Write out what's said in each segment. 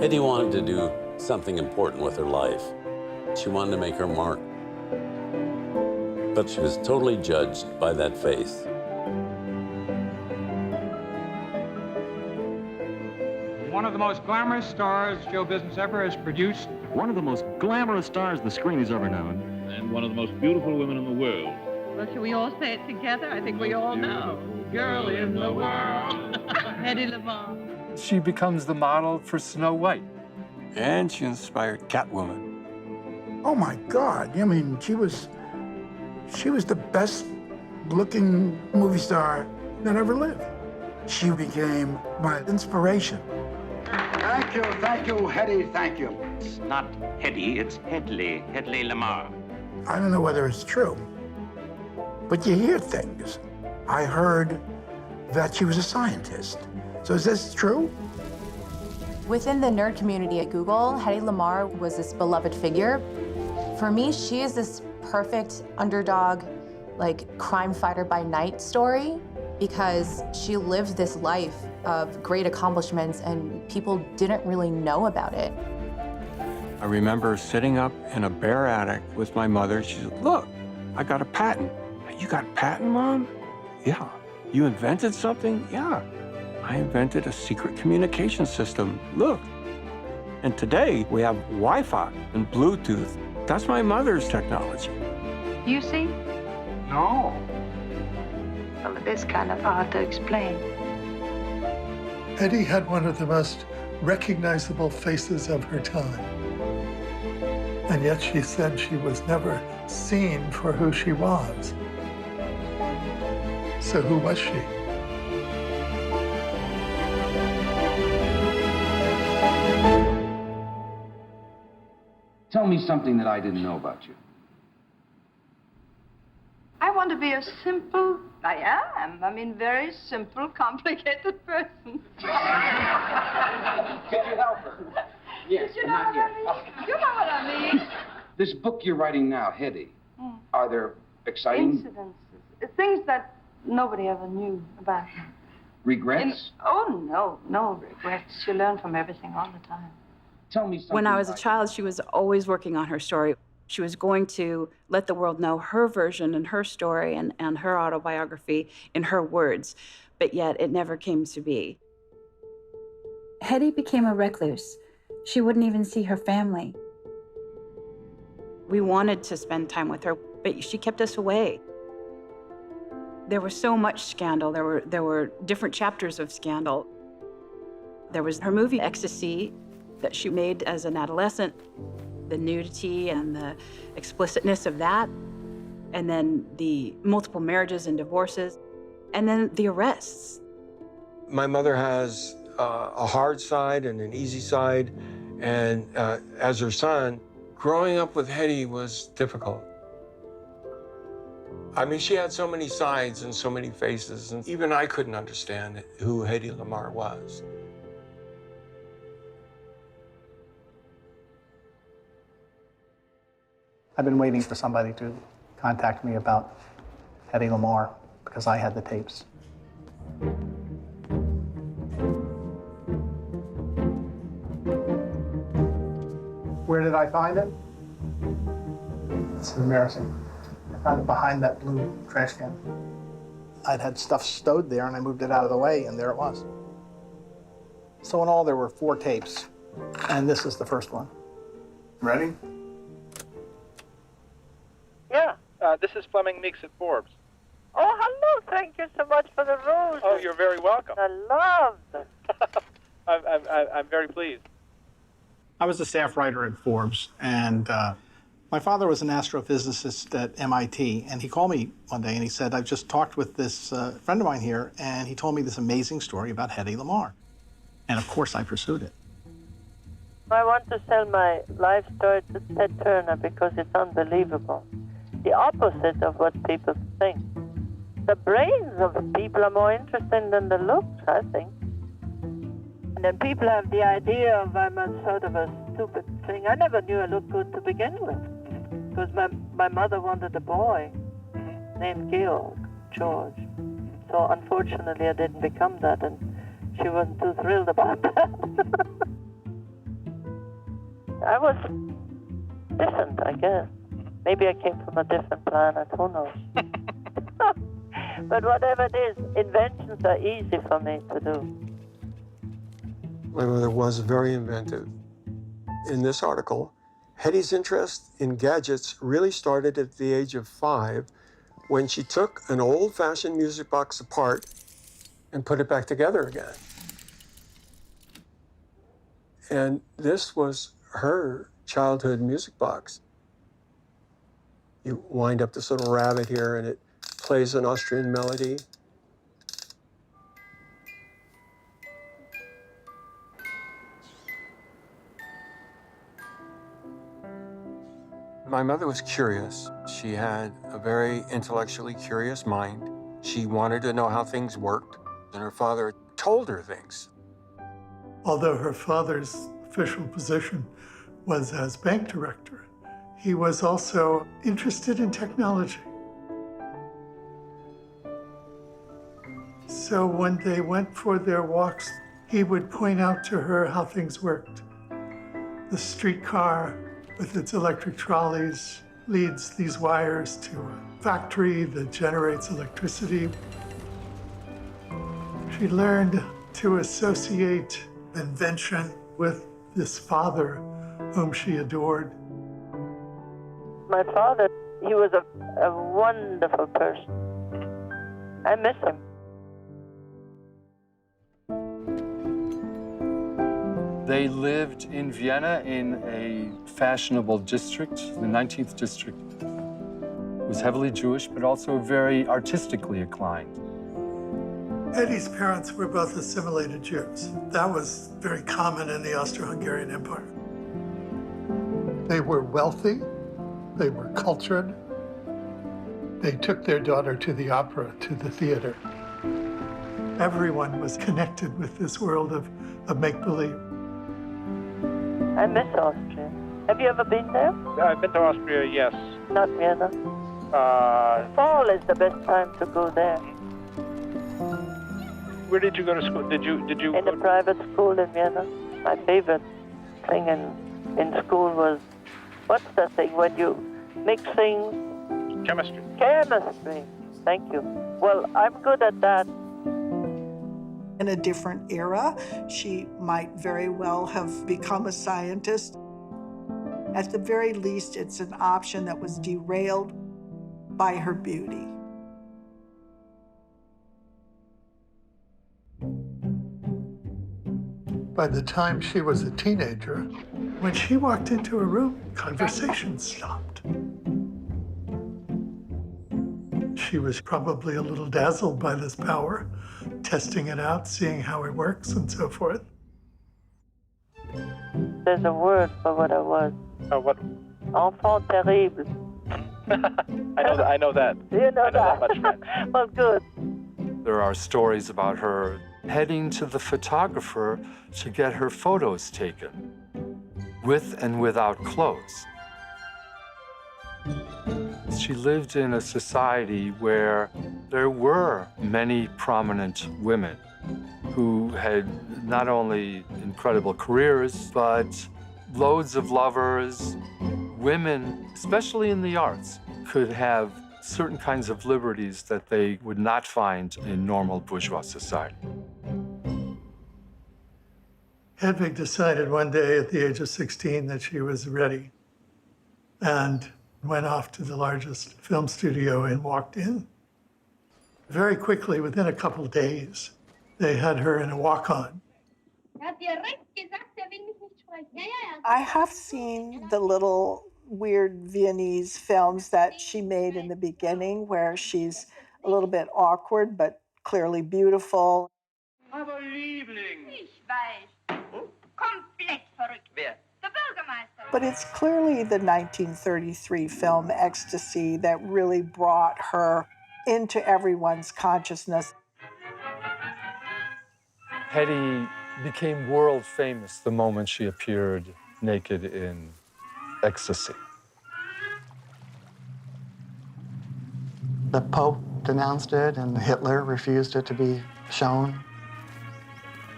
Hedy wanted to do something important with her life. She wanted to make her mark. But she was totally judged by that face. One of the most glamorous stars show business ever has produced. One of the most glamorous stars the screen has ever known. And one of the most beautiful women in the world. Well, should we all say it together? I think we all know. Girl in the world. Hedy Lamarr. She becomes the model for Snow White. And she inspired Catwoman. Oh my God, I mean, she was the best looking movie star that ever lived. She became my inspiration. Thank you, Hedy, thank you. It's not Hedy, it's Hedy Lamarr. I don't know whether it's true, but you hear things. I heard that she was a scientist. So is this true? Within the nerd community at Google, Hedy Lamarr was this beloved figure. For me, she is this perfect underdog, like crime fighter by night story, because she lived this life of great accomplishments and people didn't really know about it. I remember sitting up in a bare attic with my mother. She said, "Look, I got a patent." "You got a patent, Mom?" "Yeah." "You invented something?" "Yeah. I invented a secret communication system. Look." And today we have Wi-Fi and Bluetooth. That's my mother's technology. You see? No. Well, it is kind of hard to explain. Hedy had one of the most recognizable faces of her time. And yet she said she was never seen for who she was. So who was she? Tell me something that I didn't know about you. I want to be a simple, very simple, complicated person. Could you help her? Yes, You know what I mean? You know what I mean. This book you're writing now, Hedy, are there exciting Incidences, things that nobody ever knew about. regrets? No regrets. You learn from everything all the time. Tell me something. When I was a child, she was always working on her story. She was going to let the world know her version and her story and her autobiography in her words, but yet it never came to be. Hedy became a recluse. She wouldn't even see her family. We wanted to spend time with her, but she kept us away. There was so much scandal. There were different chapters of scandal. There was her movie Ecstasy that she made as an adolescent, the nudity and the explicitness of that, and then the multiple marriages and divorces, and then the arrests. My mother has a hard side and an easy side, and as her son, growing up with Hedy was difficult. I mean, she had so many sides and so many faces, and even I couldn't understand who Hedy Lamarr was. I've been waiting for somebody to contact me about Hedy Lamarr because I had the tapes. Where did I find it? It's embarrassing. I found it behind that blue trash can. I'd had stuff stowed there and I moved it out of the way and there it was. So in all there were 4 tapes and this is the first one. Ready? Yeah, this is Fleming Meeks at Forbes. Oh, hello. Thank you so much for the roses. Oh, you're very welcome. I love them. I'm very pleased. I was a staff writer at Forbes, and my father was an astrophysicist at MIT, and he called me one day and he said, "I've just talked with this friend of mine here, and he told me this amazing story about Hedy Lamarr." And of course, I pursued it. I want to sell my life story to Ted Turner because it's unbelievable. The opposite of what people think. The brains of people are more interesting than the looks, I think. And then people have the idea of I'm a sort of a stupid thing. I never knew I looked good to begin with. Because my mother wanted a boy named George. So unfortunately I didn't become that, and she wasn't too thrilled about that. I was different, I guess. Maybe I came from a different planet, who knows? But whatever it is, inventions are easy for me to do. My mother was very inventive. In this article, Hedy's interest in gadgets really started at the age of 5 when she took an old-fashioned music box apart and put it back together again. And this was her childhood music box. You wind up this little rabbit here and it plays an Austrian melody. My mother was curious. She had a very intellectually curious mind. She wanted to know how things worked, and her father told her things. Although her father's official position was as bank director, he was also interested in technology. So when they went for their walks, he would point out to her how things worked. The streetcar with its electric trolleys leads these wires to a factory that generates electricity. She learned to associate invention with this father whom she adored. My father, he was a wonderful person. I miss him. They lived in Vienna in a fashionable district, the 19th district. It was heavily Jewish, but also very artistically inclined. Hedy's parents were both assimilated Jews. That was very common in the Austro-Hungarian Empire. They were wealthy, they were cultured. They took their daughter to the opera, to the theater. Everyone was connected with this world of make-believe. I miss Austria. Have you ever been there? I've been to Austria, yes. Not Vienna. Fall is the best time to go there. Where did you go to school? Did you? In a private school in Vienna. My favorite thing in school was, what's that thing when you mix things? Chemistry. Chemistry. Thank you. Well, I'm good at that. In a different era, she might very well have become a scientist. At the very least, it's an option that was derailed by her beauty. By the time she was a teenager, when she walked into a room, conversation stopped. She was probably a little dazzled by this power, testing it out, seeing how it works, and so forth. There's a word for what I was. What? Enfant terrible. I know that. You know that much French. Well, good. There are stories about her heading to the photographer to get her photos taken, with and without clothes. She lived in a society where there were many prominent women who had not only incredible careers, but loads of lovers. Women, especially in the arts, could have certain kinds of liberties that they would not find in normal bourgeois society. Hedwig decided one day at the age of 16 that she was ready and went off to the largest film studio and walked in. Very quickly, within a couple days, they had her in a walk-on. I have seen the little weird Viennese films that she made in the beginning where she's a little bit awkward but clearly beautiful. Aber Liebling! Ich weiß. Komplett verrückt. Wer? Der Bürgermeister. But it's clearly the 1933 film Ecstasy that really brought her into everyone's consciousness. Hedy became world famous the moment she appeared naked in Ecstasy. The Pope denounced it, and Hitler refused it to be shown.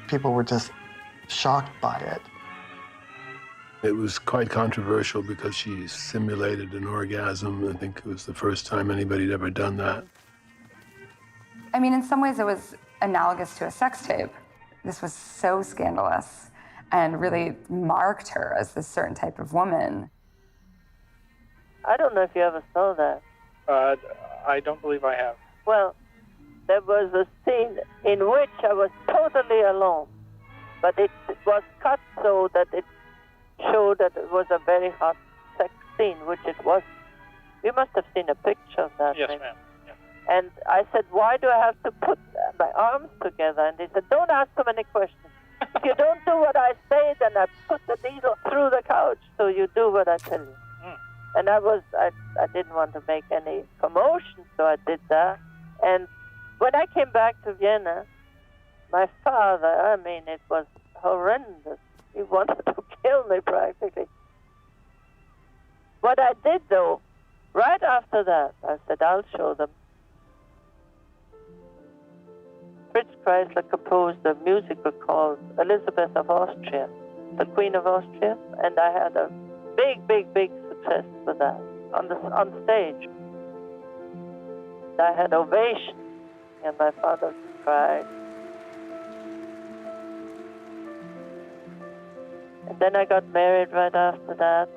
People were just shocked by it. It was quite controversial because she simulated an orgasm. I think it was the first time anybody had ever done that. I mean, in some ways it was analogous to a sex tape. This was so scandalous and really marked her as this certain type of woman. I don't know if you ever saw that. I don't believe I have. Well, there was a scene in which I was totally alone, but it was cut so that it showed that it was a very hot sex scene, which it was. You must have seen a picture of that. Yes, maybe. ma'am. Yeah. And I said, why do I have to put my arms together? And he said, don't ask so many questions. If you don't do what I say, then I put the needle through the couch, so you do what I tell you. And I didn't want to make any commotion, so I did that. And when I came back to Vienna, my father, I mean, it was horrendous. He wanted to kill me practically. What I did, though, right after that, I said, I'll show them. Fritz Kreisler composed a musical called Elizabeth of Austria, the Queen of Austria, and I had a big, big, big success with that on stage. I had ovation, and my father cried. And then I got married right after that.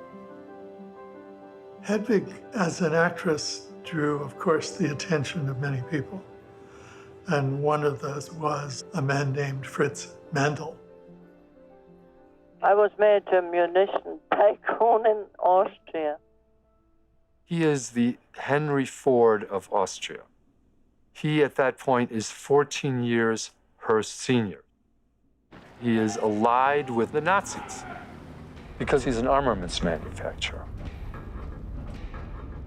Hedwig, as an actress, drew, of course, the attention of many people. And one of those was a man named Fritz Mandl. I was married to a munition tycoon in Austria. He is the Henry Ford of Austria. He, at that point, is 14 years her senior. He is allied with the Nazis because he's an armaments manufacturer.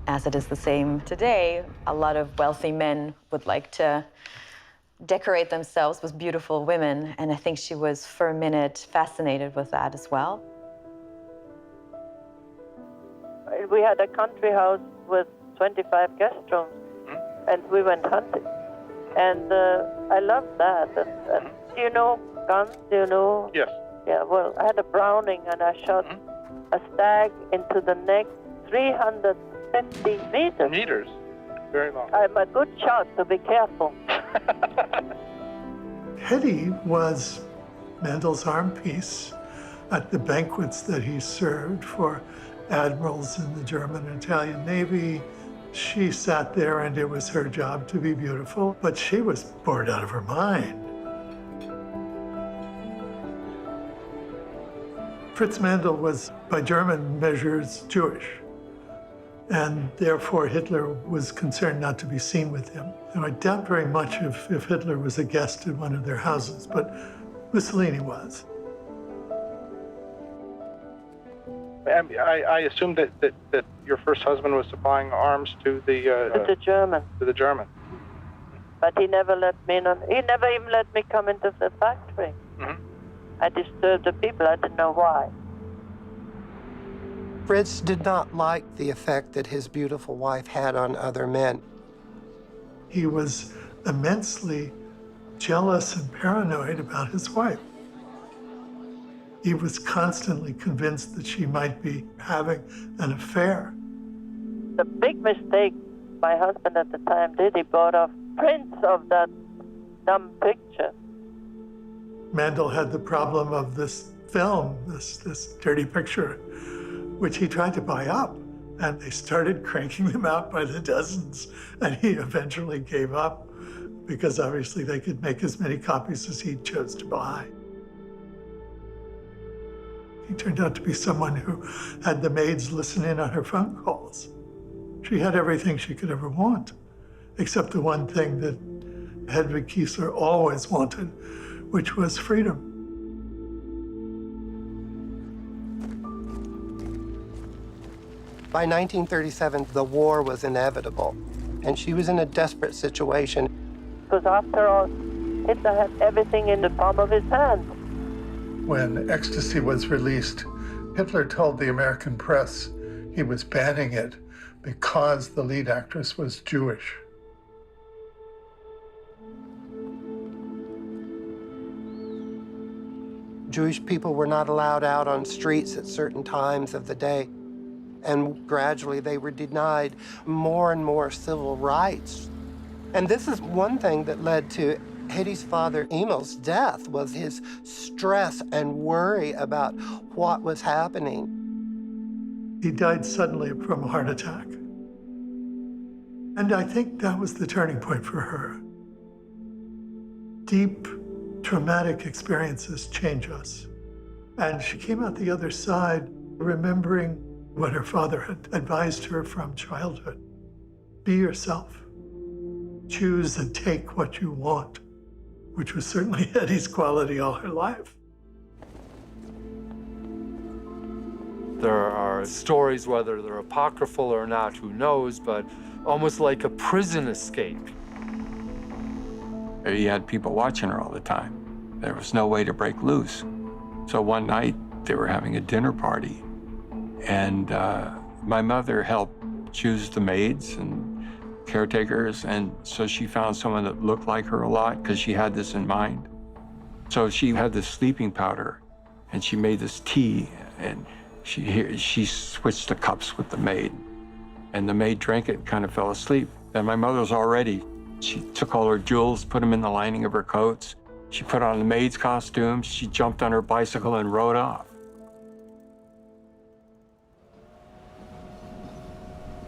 As it is the same today, a lot of wealthy men would like to decorate themselves with beautiful women, and I think she was, for a minute, fascinated with that as well. We had a country house with 25 guest rooms, and we went hunting. And I loved that. And do you know guns? Do you know? Yes. Yeah, well, I had a Browning, and I shot a stag into the neck 350 meters. Meters. Very long. I'm a good shot, so be careful. Hedy was Mandel's arm piece at the banquets that he served for admirals in the German and Italian Navy. She sat there, and it was her job to be beautiful, but she was bored out of her mind. Fritz Mandl was, by German measures, Jewish, and therefore Hitler was concerned not to be seen with him. And I doubt very much if Hitler was a guest at one of their houses, but Mussolini was. I assume that your first husband was supplying arms to the German. To the German. But he never let me in. He never even let me come into the factory. I disturbed the people. I didn't know why. Fritz did not like the effect that his beautiful wife had on other men. He was immensely jealous and paranoid about his wife. He was constantly convinced that she might be having an affair. The big mistake my husband at the time did, he bought off prints of that dumb picture. Mandel had the problem of this film, this dirty picture, which he tried to buy up. And they started cranking them out by the dozens. And he eventually gave up because obviously they could make as many copies as he chose to buy. He turned out to be someone who had the maids listen in on her phone calls. She had everything she could ever want, except the one thing that Hedwig Kiesler always wanted, which was freedom. By 1937, the war was inevitable, and she was in a desperate situation. Because after all, Hitler had everything in the palm of his hand. When Ecstasy was released, Hitler told the American press he was banning it because the lead actress was Jewish. Jewish people were not allowed out on streets at certain times of the day. And gradually they were denied more and more civil rights. And this is one thing that led to Hedy's father, Emil's death, was his stress and worry about what was happening. He died suddenly from a heart attack. And I think that was the turning point for her. Deep, traumatic experiences change us. And she came out the other side remembering what her father had advised her from childhood. Be yourself. Choose and take what you want, which was certainly Hedy's quality all her life. There are stories, whether they're apocryphal or not, who knows, but almost like a prison escape. He had people watching her all the time. There was no way to break loose. So one night, they were having a dinner party, and my mother helped choose the maids and caretakers, and so she found someone that looked like her a lot because she had this in mind. So she had this sleeping powder, and she made this tea, and she switched the cups with the maid, and the maid drank it and kind of fell asleep. And my mother was already, she took all her jewels, put them in the lining of her coats. She put on the maid's costume. She jumped on her bicycle and rode off.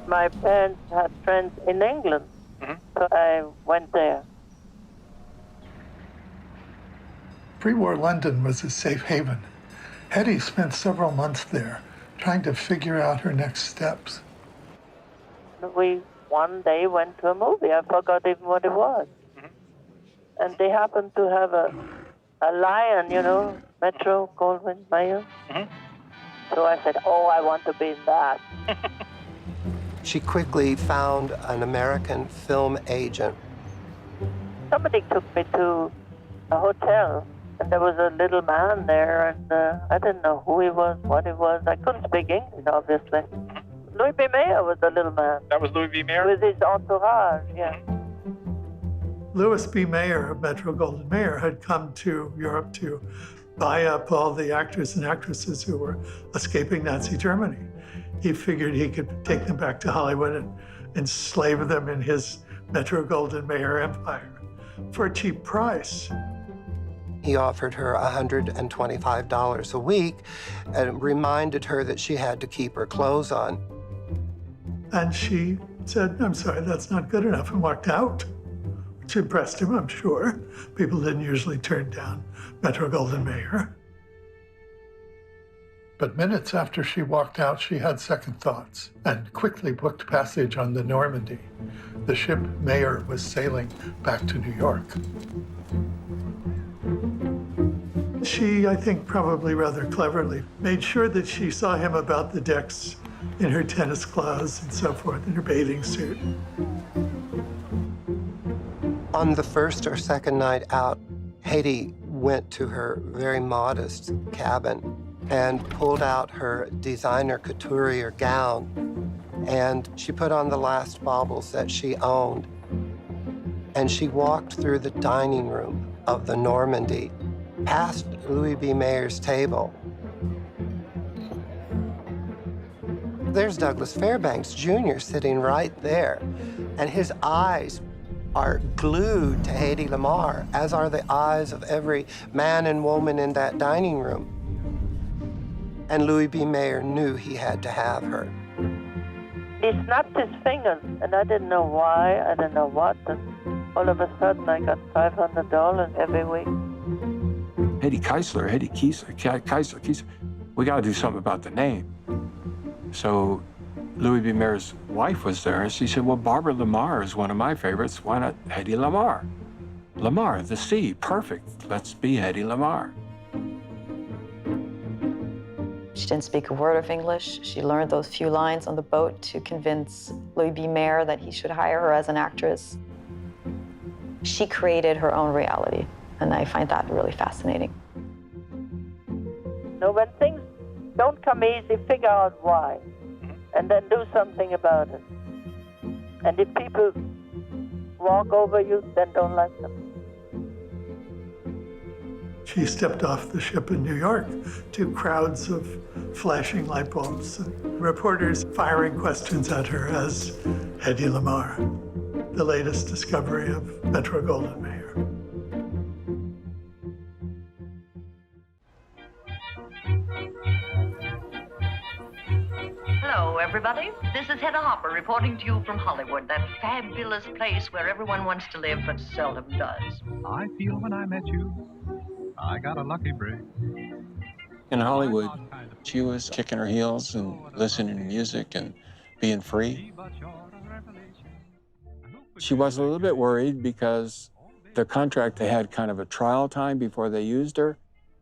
My parents had friends in England, so I went there. Pre-war London was a safe haven. Hedy spent several months there, trying to figure out her next steps. We one day went to a movie. I forgot even what it was. And they happened to have a lion, you know, Metro Goldwyn Mayer. So I said, oh, I want to be in that. She quickly found an American film agent. Somebody took me to a hotel, and there was a little man there, and I didn't know who he was, what he was. I couldn't speak English, obviously. Louis B. Mayer was the little man. That was Louis B. Mayer? With his entourage, yeah. Louis B. Mayer of Metro Goldwyn Mayer had come to Europe to buy up all the actors and actresses who were escaping Nazi Germany. He figured he could take them back to Hollywood and enslave them in his Metro Goldwyn Mayer empire for a cheap price. He offered her $125 a week and reminded her that she had to keep her clothes on. And she said, I'm sorry, that's not good enough, and walked out, which impressed him, I'm sure. People didn't usually turn down Metro Goldwyn Mayer. But minutes after she walked out, she had second thoughts and quickly booked passage on the Normandy. The ship Mayer was sailing back to New York. She, I think, probably rather cleverly, made sure that she saw him about the decks in her tennis clothes and so forth, in her bathing suit. On the first or second night out, Hedy went to her very modest cabin and pulled out her designer couturier gown, and she put on the last baubles that she owned. And she walked through the dining room of the Normandy, past Louis B. Mayer's table. There's Douglas Fairbanks Jr. sitting right there, and his eyes are glued to Hedy Lamarr, as are the eyes of every man and woman in that dining room. And Louis B. Mayer knew he had to have her. He snapped his fingers, and I didn't know why, I didn't know what, and all of a sudden I got $500 every week. Hedy Keisler. We got to do something about the name. So Louis B. Mayer's wife was there, and she said, well, Barbara Lamarr is one of my favorites. Why not Hedy Lamarr? Lamarr, the sea, perfect. Let's be Hedy Lamarr. She didn't speak a word of English. She learned those few lines on the boat to convince Louis B. Mayer that he should hire her as an actress. She created her own reality, and I find that really fascinating. No, when things don't come easy, figure out why, and then do something about it. And if people walk over you, then don't like them. She stepped off the ship in New York to crowds of flashing light bulbs and reporters firing questions at her as Hedy Lamarr, the latest discovery of Metro-Goldwyn-Mayer. Hello, everybody. This is Hedy Lamarr reporting to you from Hollywood, that fabulous place where everyone wants to live but seldom does. I feel when I met you, I got a lucky break. In Hollywood, she was kicking her heels and listening to music and being free. She was a little bit worried because the contract, they had kind of a trial time before they used her,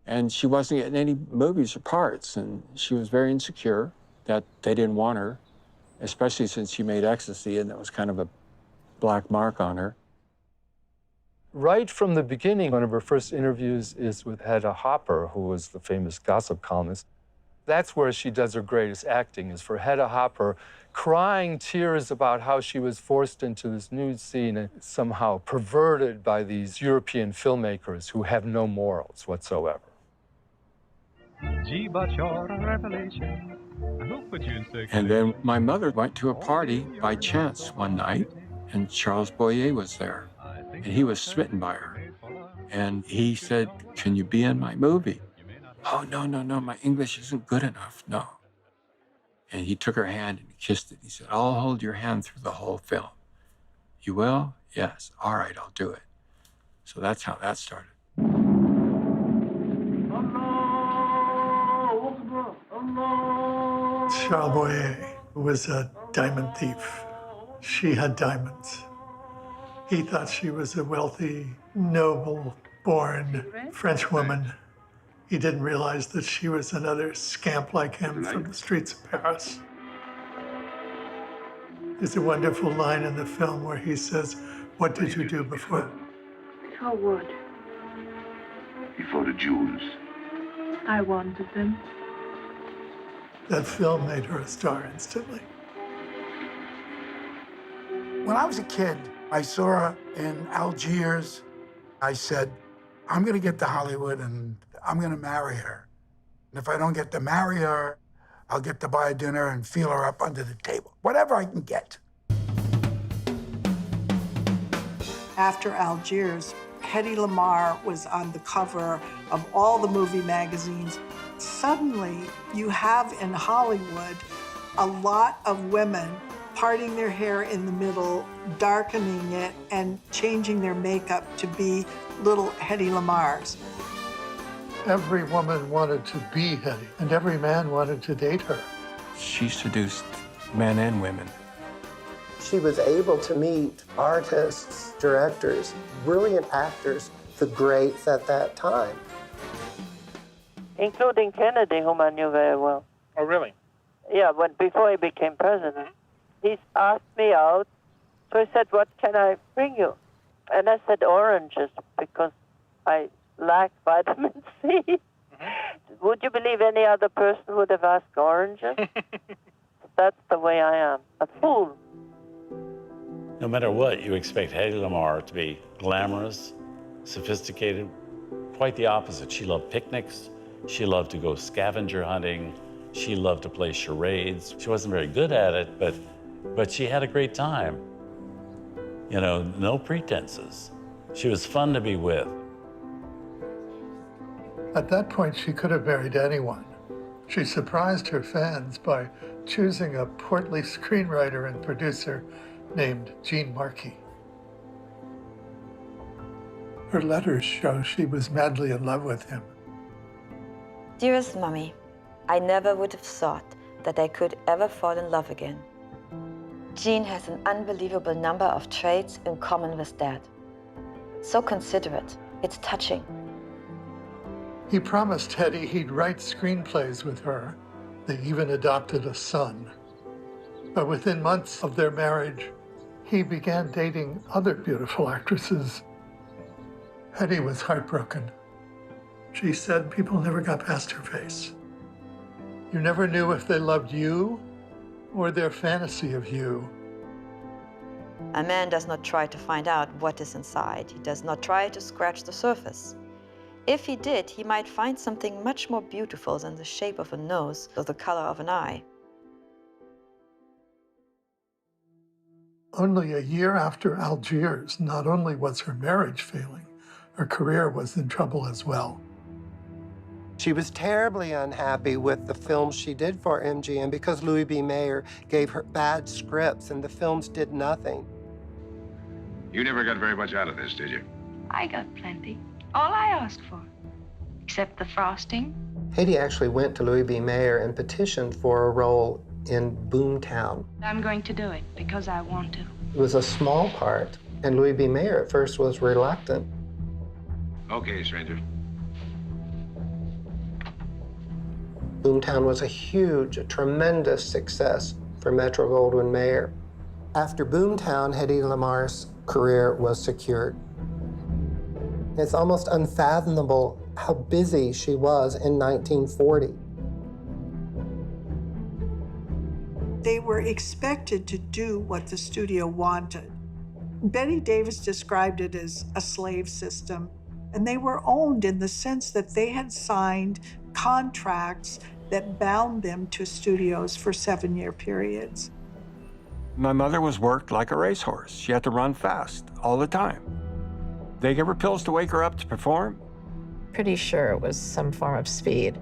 and she wasn't getting any movies or parts, and she was very insecure that they didn't want her, especially since she made Ecstasy, and that was kind of a black mark on her. Right from the beginning, one of her first interviews is with Hedy Lamarr, who was the famous gossip columnist. That's where she does her greatest acting, is for Hedy Lamarr crying tears about how she was forced into this nude scene and somehow perverted by these European filmmakers who have no morals whatsoever. Gee, but you're a revelation. Who put you in circulation? And then my mother went to a party by chance one night, and Charles Boyer was there. And he was smitten by her. And he said, "Can you be in my movie?" "Oh, no, my English isn't good enough, no." And he took her hand and kissed it. He said, "I'll hold your hand through the whole film." "You will?" "Yes." "All right, I'll do it." So that's how that started. Charles Boyer was a diamond thief. She had diamonds. He thought she was a wealthy, noble-born French woman. He didn't realize that she was another scamp like him from the streets of Paris. There's a wonderful line in the film where he says, "What did you do before?" For what? Before the Jews. I wanted them. That film made her a star instantly. When I was a kid, I saw her in Algiers. I said, I'm going to get to Hollywood and I'm going to marry her. And if I don't get to marry her, I'll get to buy a dinner and feel her up under the table. Whatever I can get. After Algiers, Hedy Lamarr was on the cover of all the movie magazines. Suddenly, you have in Hollywood a lot of women parting their hair in the middle, darkening it, and changing their makeup to be little Hedy Lamarrs. Every woman wanted to be Hedy, and every man wanted to date her. She seduced men and women. She was able to meet artists, directors, brilliant actors, the greats at that time. Including Kennedy, whom I knew very well. Oh, really? Yeah, before he became president. He asked me out, so he said, "What can I bring you?" And I said, "Oranges," because I lack vitamin C. Mm-hmm. Would you believe any other person would have asked oranges? That's the way I am, a fool. No matter what, you expect Hedy Lamarr to be glamorous, sophisticated. Quite the opposite. She loved picnics. She loved to go scavenger hunting. She loved to play charades. She wasn't very good at it, but she had a great time. You know, no pretenses. She was fun to be with. At that point, she could have married anyone. She surprised her fans by choosing a portly screenwriter and producer named Gene Markey. Her letters show she was madly in love with him. Dearest Mommy, I never would have thought that I could ever fall in love again. Gene has an unbelievable number of traits in common with Dad. So considerate, it's touching. He promised Hedy he'd write screenplays with her. They even adopted a son. But within months of their marriage, he began dating other beautiful actresses. Hedy was heartbroken. She said people never got past her face. You never knew if they loved you or their fantasy of you. A man does not try to find out what is inside. He does not try to scratch the surface. If he did, he might find something much more beautiful than the shape of a nose or the color of an eye. Only a year after Algiers, not only was her marriage failing, her career was in trouble as well. She was terribly unhappy with the films she did for MGM because Louis B. Mayer gave her bad scripts and the films did nothing. You never got very much out of this, did you? I got plenty. All I asked for. Except the frosting. Hedy actually went to Louis B. Mayer and petitioned for a role in Boomtown. I'm going to do it because I want to. It was a small part, and Louis B. Mayer at first was reluctant. Okay, stranger. Boomtown was a tremendous success for Metro-Goldwyn-Mayer. After Boomtown, Hedy Lamarr's career was secured. It's almost unfathomable how busy she was in 1940. They were expected to do what the studio wanted. Bette Davis described it as a slave system, and they were owned in the sense that they had signed contracts that bound them to studios for 7-year periods. My mother was worked like a racehorse. She had to run fast all the time. They gave her pills to wake her up to perform. Pretty sure it was some form of speed.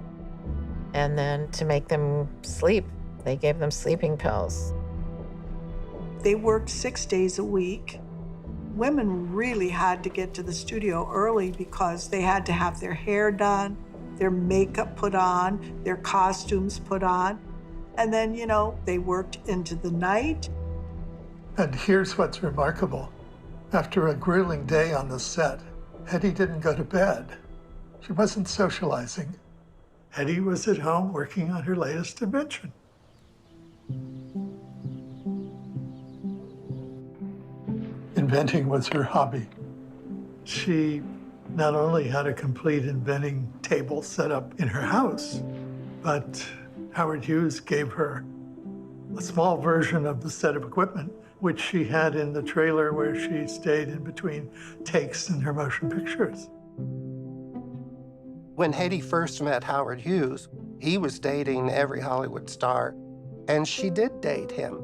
And then to make them sleep, they gave them sleeping pills. They worked 6 days a week. Women really had to get to the studio early because they had to have their hair done, their makeup put on, their costumes put on. And then, you know, they worked into the night. And here's what's remarkable. After a grueling day on the set, Hedy didn't go to bed. She wasn't socializing. Hedy was at home working on her latest invention. Inventing was her hobby. She not only had a complete inventing table set up in her house, but Howard Hughes gave her a small version of the set of equipment, which she had in the trailer where she stayed in between takes in her motion pictures. When Hedy first met Howard Hughes, he was dating every Hollywood star, and she did date him.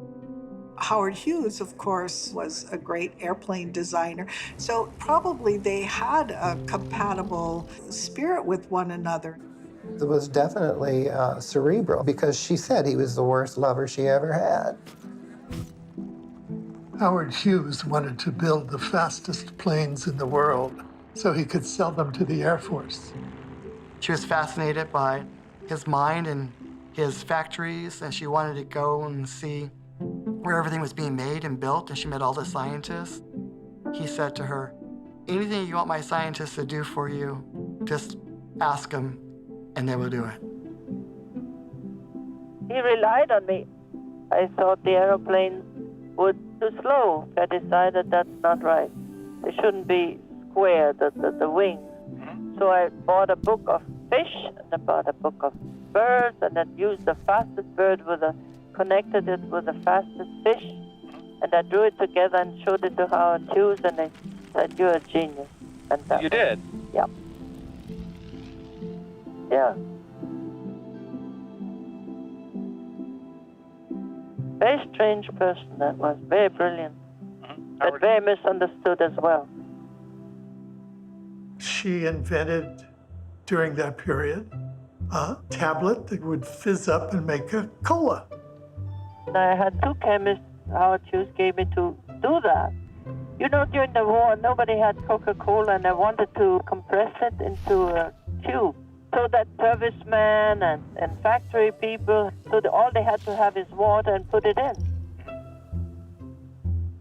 Howard Hughes, of course, was a great airplane designer, so probably they had a compatible spirit with one another. It was definitely cerebral because she said he was the worst lover she ever had. Howard Hughes wanted to build the fastest planes in the world so he could sell them to the Air Force. She was fascinated by his mind and his factories, and she wanted to go and see where everything was being made and built, and she met all the scientists. He said to her, "Anything you want my scientists to do for you, just ask them, and they will do it." He relied on me. I thought the aeroplanes were too slow. I decided that's not right. They shouldn't be square, the wings. So I bought a book of fish, and I bought a book of birds, and then used the fastest bird connected it with the fastest fish, and I drew it together and showed it to Howard Hughes, and they said, "You're a genius." And You did? Yeah. Yeah. Very strange person that was, very brilliant, but very misunderstood as well. She invented, during that period, a tablet that would fizz up and make a cola. I had 2 chemists Howard Hughes gave me to do that. You know, during the war, nobody had Coca-Cola, and I wanted to compress it into a tube so that servicemen and factory people, so that all they had to have is water and put it in.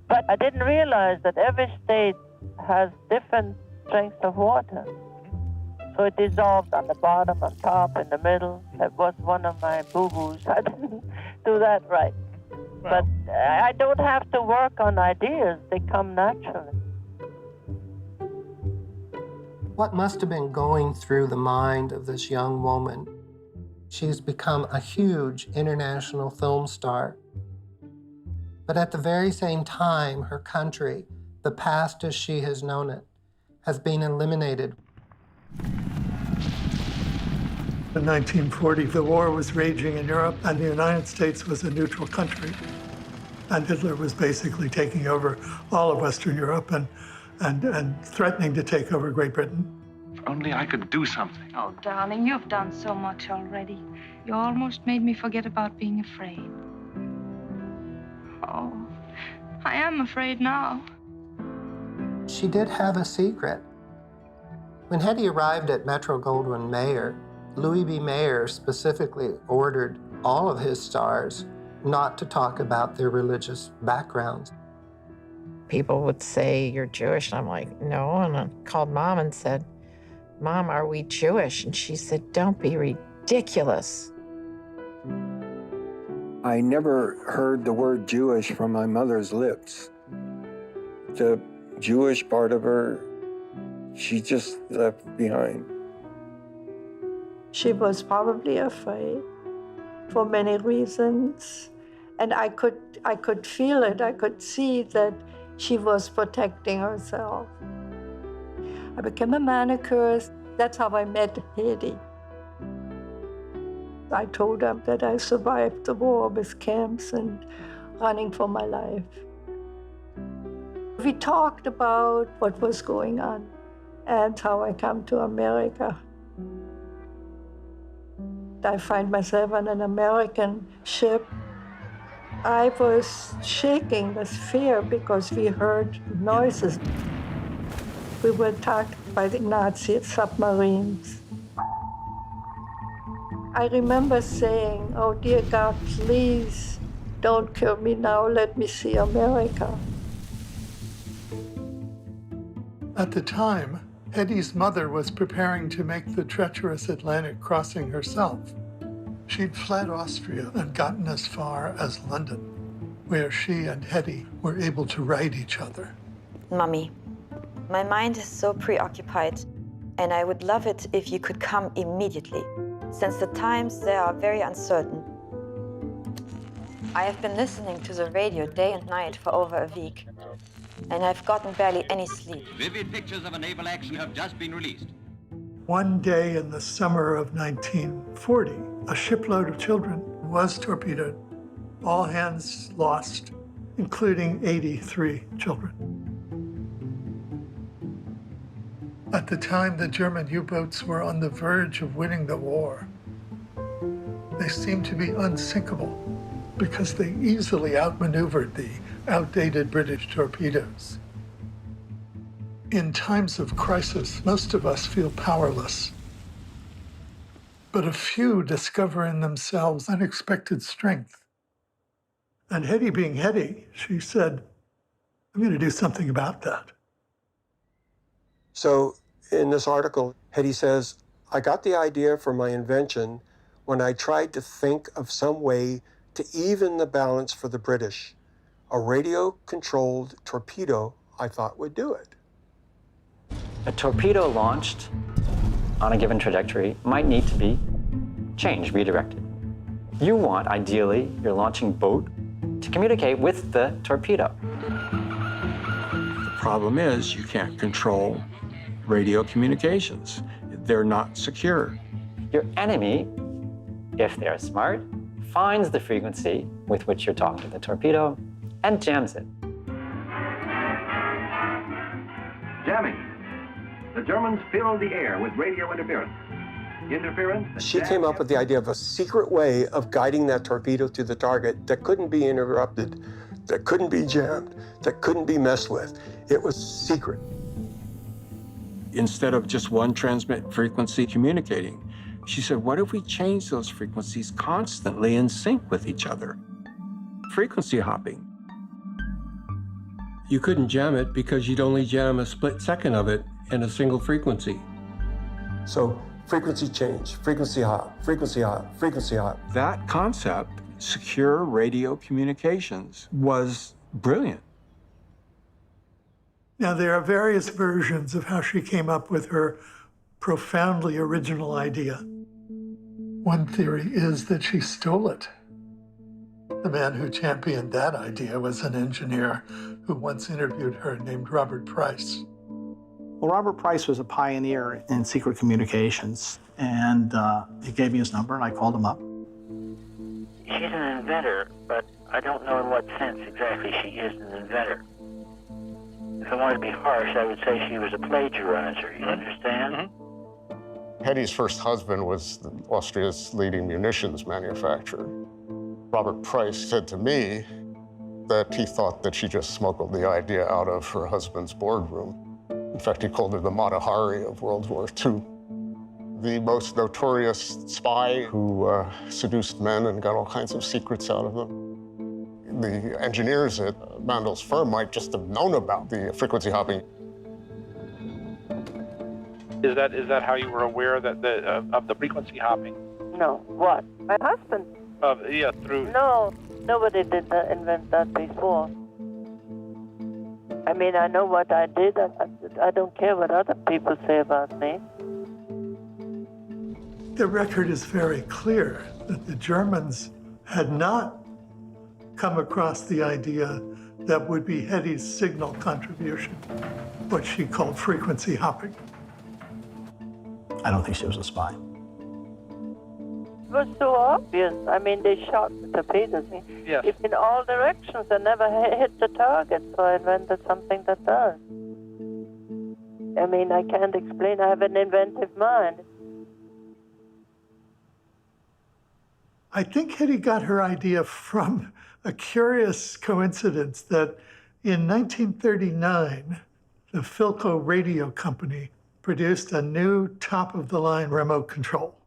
But I didn't realize that every state has different strengths of water. So it dissolved on the bottom, on top, in the middle. That was one of my boo-boos. I didn't do that right. But I don't have to work on ideas. They come naturally. What must have been going through the mind of this young woman? She's become a huge international film star. But at the very same time, her country, the past as she has known it, has been eliminated. In 1940, the war was raging in Europe, and the United States was a neutral country. And Hitler was basically taking over all of Western Europe and threatening to take over Great Britain. If only I could do something. Oh, darling, you've done so much already. You almost made me forget about being afraid. Oh, I am afraid now. She did have a secret. When Hedy arrived at Metro-Goldwyn-Mayer, Louis B. Mayer specifically ordered all of his stars not to talk about their religious backgrounds. People would say, "You're Jewish." And I'm like, "No." And I called Mom and said, "Mom, are we Jewish?" And she said, "Don't be ridiculous." I never heard the word Jewish from my mother's lips. The Jewish part of her, she just left behind. She was probably afraid for many reasons. And I could feel it. I could see that she was protecting herself. I became a manicurist. That's how I met Hedy. I told her that I survived the war with camps and running for my life. We talked about what was going on and how I come to America. I find myself on an American ship. I was shaking with fear because we heard noises. We were attacked by the Nazi submarines. I remember saying, "Oh, dear God, please don't kill me now. Let me see America." At the time, Hedy's mother was preparing to make the treacherous Atlantic crossing herself. She'd fled Austria and gotten as far as London, where she and Hedy were able to write each other. Mummy, my mind is so preoccupied, and I would love it if you could come immediately, since the times they are very uncertain. I have been listening to the radio day and night for over a week, and I've gotten barely any sleep. Vivid pictures of a naval action have just been released. One day in the summer of 1940, a shipload of children was torpedoed, all hands lost, including 83 children. At the time, the German U-boats were on the verge of winning the war. They seemed to be unsinkable because they easily outmaneuvered the outdated British torpedoes. In times of crisis, most of us feel powerless. But a few discover in themselves unexpected strength. And Hedy being Hedy, she said, "I'm going to do something about that." So in this article, Hedy says, "I got the idea for my invention when I tried to think of some way to even the balance for the British. A radio-controlled torpedo I thought would do it." A torpedo launched on a given trajectory might need to be changed, redirected. You want, ideally, your launching boat to communicate with the torpedo. The problem is you can't control radio communications. They're not secure. Your enemy, if they're smart, finds the frequency with which you're talking to the torpedo and jams it. Jamming. The Germans filled the air with radio interference. Interference. She came up with the idea of a secret way of guiding that torpedo to the target that couldn't be interrupted, that couldn't be jammed, that couldn't be messed with. It was secret. Instead of just one transmit frequency communicating, she said, what if we change those frequencies constantly in sync with each other? Frequency hopping. You couldn't jam it because you'd only jam a split second of it in a single frequency. So frequency change, frequency hop, frequency hop, frequency hop. That concept, secure radio communications, was brilliant. Now, there are various versions of how she came up with her profoundly original idea. One theory is that she stole it. The man who championed that idea was an engineer who once interviewed her named Robert Price. Well, Robert Price was a pioneer in secret communications, and he gave me his number, and I called him up. She's an inventor, but I don't know in what sense exactly she is an inventor. If I wanted to be harsh, I would say she was a plagiarizer, you understand? Hedy's first husband was Austria's leading munitions manufacturer. Robert Price said to me that he thought that she just smuggled the idea out of her husband's boardroom. In fact, he called her the Mata Hari of World War II. The most notorious spy who seduced men and got all kinds of secrets out of them. The engineers at Mandel's firm might just have known about the frequency hopping. Is that how you were aware that of the frequency hopping? No. What? My husband? Yeah, through. No, nobody did invent that before. I mean, I know what I did. I don't care what other people say about me. The record is very clear that the Germans had not come across the idea that would be Hedy's signal contribution, what she called frequency hopping. I don't think she was a spy. It was so obvious. I mean, they shot the torpedoes in all directions and never hit the target, so I invented something that does. I mean, I can't explain. I have an inventive mind. I think Hedy got her idea from a curious coincidence that in 1939, the Philco Radio Company produced a new top-of-the-line remote control.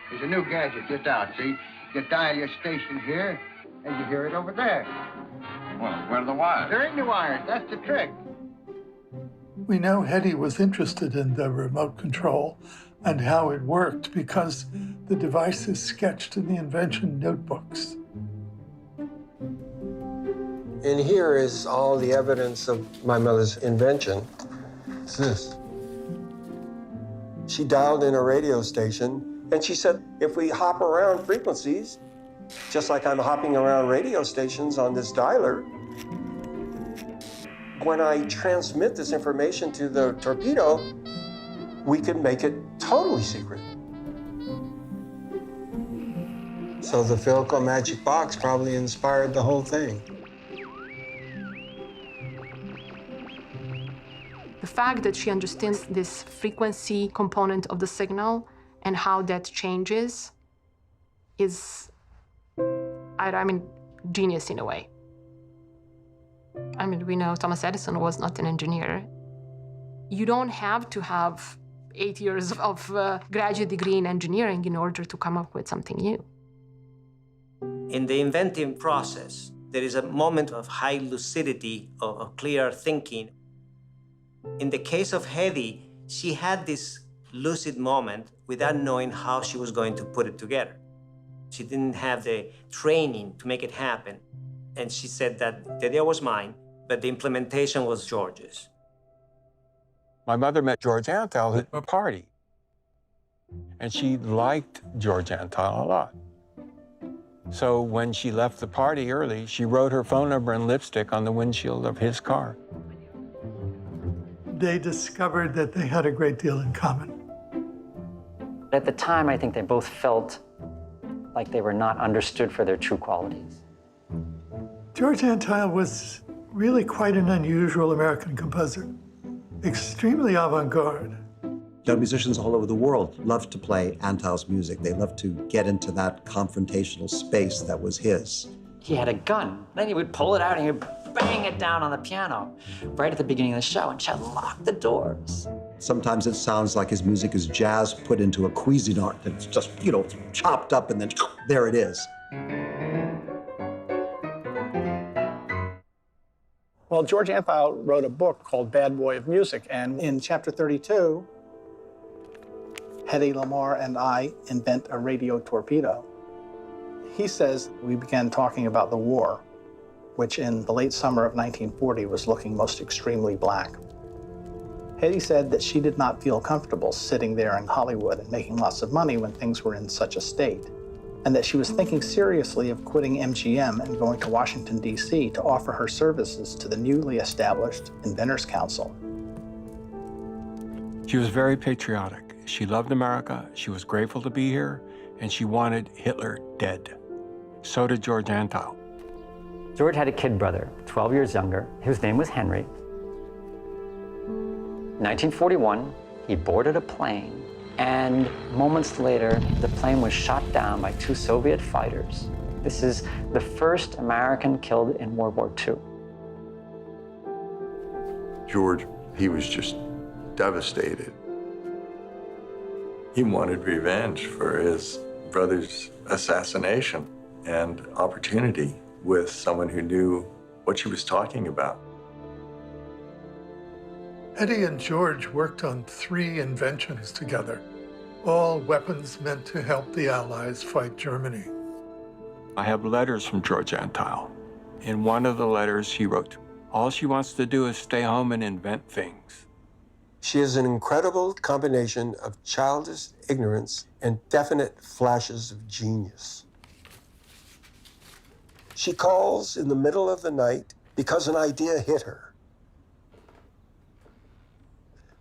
There's a new gadget just out, see? You dial your station here, and you hear it over there. Well, where are the wires? They're in the wires. That's the trick. We know Hedy was interested in the remote control and how it worked because the device is sketched in the invention notebooks. And here is all the evidence of my mother's invention. What's this? She dialed in a radio station, and she said, if we hop around frequencies, just like I'm hopping around radio stations on this dialer, when I transmit this information to the torpedo, we can make it totally secret. So the Philco magic box probably inspired the whole thing. The fact that she understands this frequency component of the signal and how that changes is, I mean, genius in a way. I mean, we know Thomas Edison was not an engineer. You don't have to have 8 years of graduate degree in engineering in order to come up with something new. In the inventive process, there is a moment of high lucidity, of clear thinking. In the case of Hedy, she had this lucid moment without knowing how she was going to put it together. She didn't have the training to make it happen. And she said that the idea was mine, but the implementation was George's. My mother met George Antheil at a party, and she liked George Antheil a lot. So when she left the party early, she wrote her phone number in lipstick on the windshield of his car. They discovered that they had a great deal in common. At the time, I think they both felt like they were not understood for their true qualities. George Antheil was really quite an unusual American composer, extremely avant-garde. Young musicians all over the world loved to play Antheil's music. They loved to get into that confrontational space that was his. He had a gun. Then he would pull it out and he would bang it down on the piano right at the beginning of the show and she'd lock the doors. Sometimes it sounds like his music is jazz put into a Cuisinart. It's just, chopped up and then there it is. Well, George Antheil wrote a book called Bad Boy of Music, and in chapter 32, Hedy Lamarr and I invent a radio torpedo. He says we began talking about the war, which in the late summer of 1940 was looking most extremely black. Hedy said that she did not feel comfortable sitting there in Hollywood and making lots of money when things were in such a state, and that she was thinking seriously of quitting MGM and going to Washington, D.C. to offer her services to the newly established Inventors Council. She was very patriotic. She loved America, she was grateful to be here, and she wanted Hitler dead. So did George Antheil. George had a kid brother, 12 years younger, whose name was Henry. In 1941, he boarded a plane, and moments later, the plane was shot down by 2 Soviet fighters. This is the first American killed in World War II. George, he was just devastated. He wanted revenge for his brother's assassination and opportunity with someone who knew what she was talking about. Hedy and George worked on 3 inventions together, all weapons meant to help the Allies fight Germany. I have letters from George Antheil. In one of the letters, he wrote, "All she wants to do is stay home and invent things." She is an incredible combination of childish ignorance and definite flashes of genius. She calls in the middle of the night because an idea hit her.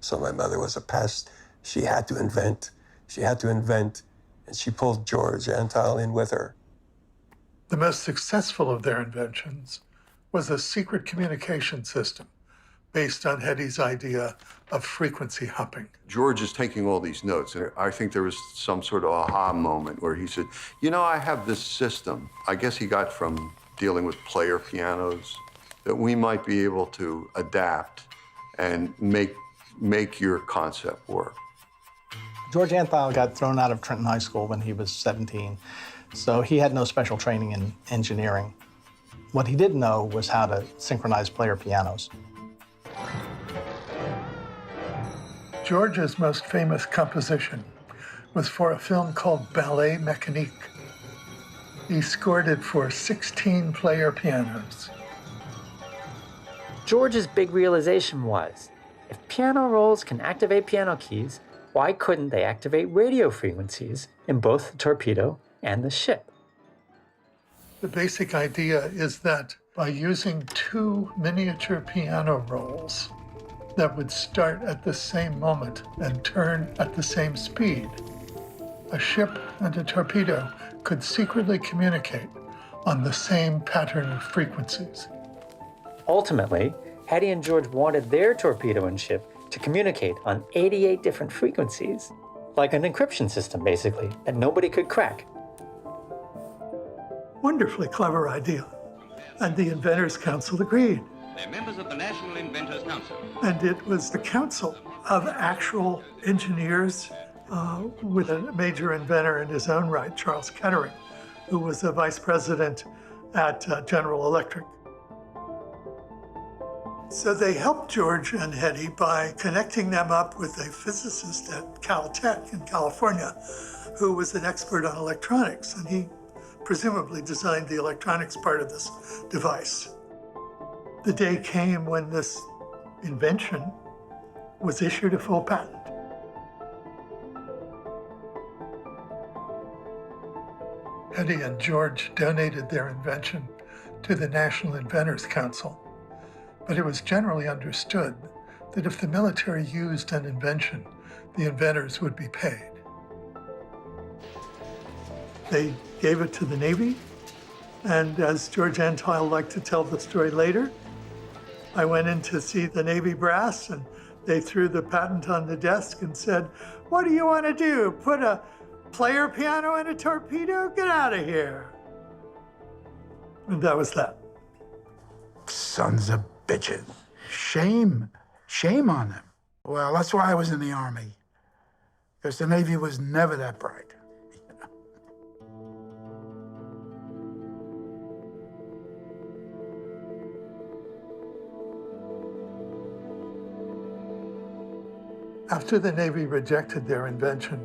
So my mother was a pest. She had to invent. She had to invent, and she pulled George Antheil in with her. The most successful of their inventions was a secret communication system based on Hedy's idea of frequency hopping. George is taking all these notes, and I think there was some sort of aha moment where he said, you know, I have this system, I guess he got from dealing with player pianos, that we might be able to adapt and make your concept work. George Antheil got thrown out of Trenton High School when he was 17, so he had no special training in engineering. What he did know was how to synchronize player pianos. George's most famous composition was for a film called Ballet Mécanique. He scored it for 16 player pianos. George's big realization was, if piano rolls can activate piano keys, why couldn't they activate radio frequencies in both the torpedo and the ship? The basic idea is that by using 2 miniature piano rolls that would start at the same moment and turn at the same speed, a ship and a torpedo could secretly communicate on the same pattern of frequencies. Ultimately, Hedy and George wanted their torpedo and ship to communicate on 88 different frequencies, like an encryption system, basically, that nobody could crack. Wonderfully clever idea. And the Inventors Council agreed. They're members of the National Inventors Council. And it was the council of actual engineers with a major inventor in his own right, Charles Kettering, who was a vice president at General Electric. So they helped George and Hedy by connecting them up with a physicist at Caltech in California who was an expert on electronics, and he presumably designed the electronics part of this device. The day came when this invention was issued a full patent. Hedy and George donated their invention to the National Inventors Council, but it was generally understood that if the military used an invention, the inventors would be paid. They gave it to the Navy, and as George Antheil liked to tell the story later, I went in to see the Navy brass, and they threw the patent on the desk and said, "What do you want to do? Put a player piano in a torpedo? Get out of here." And that was that. Sons of bitches. Shame. Shame on them. Well, that's why I was in the Army, because the Navy was never that bright. After the Navy rejected their invention,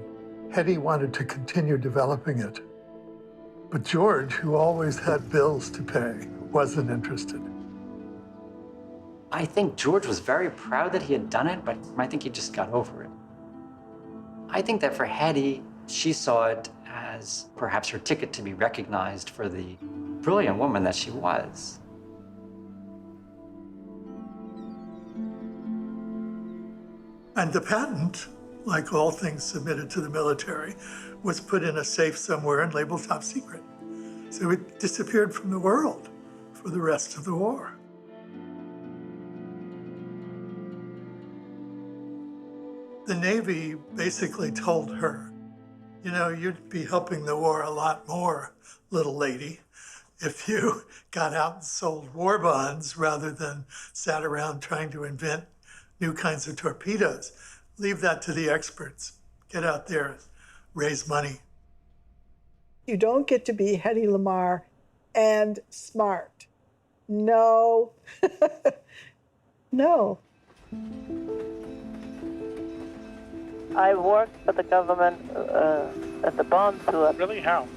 Hedy wanted to continue developing it. But George, who always had bills to pay, wasn't interested. I think George was very proud that he had done it, but I think he just got over it. I think that for Hedy, she saw it as perhaps her ticket to be recognized for the brilliant woman that she was. And the patent, like all things submitted to the military, was put in a safe somewhere and labeled top secret. So it disappeared from the world for the rest of the war. The Navy basically told her, you know, you'd be helping the war a lot more, little lady, if you got out and sold war bonds rather than sat around trying to invent new kinds of torpedoes. Leave that to the experts. Get out there and raise money. You don't get to be Hedy Lamarr and smart. No. No. I worked for the government at the Bond tour. Really? How?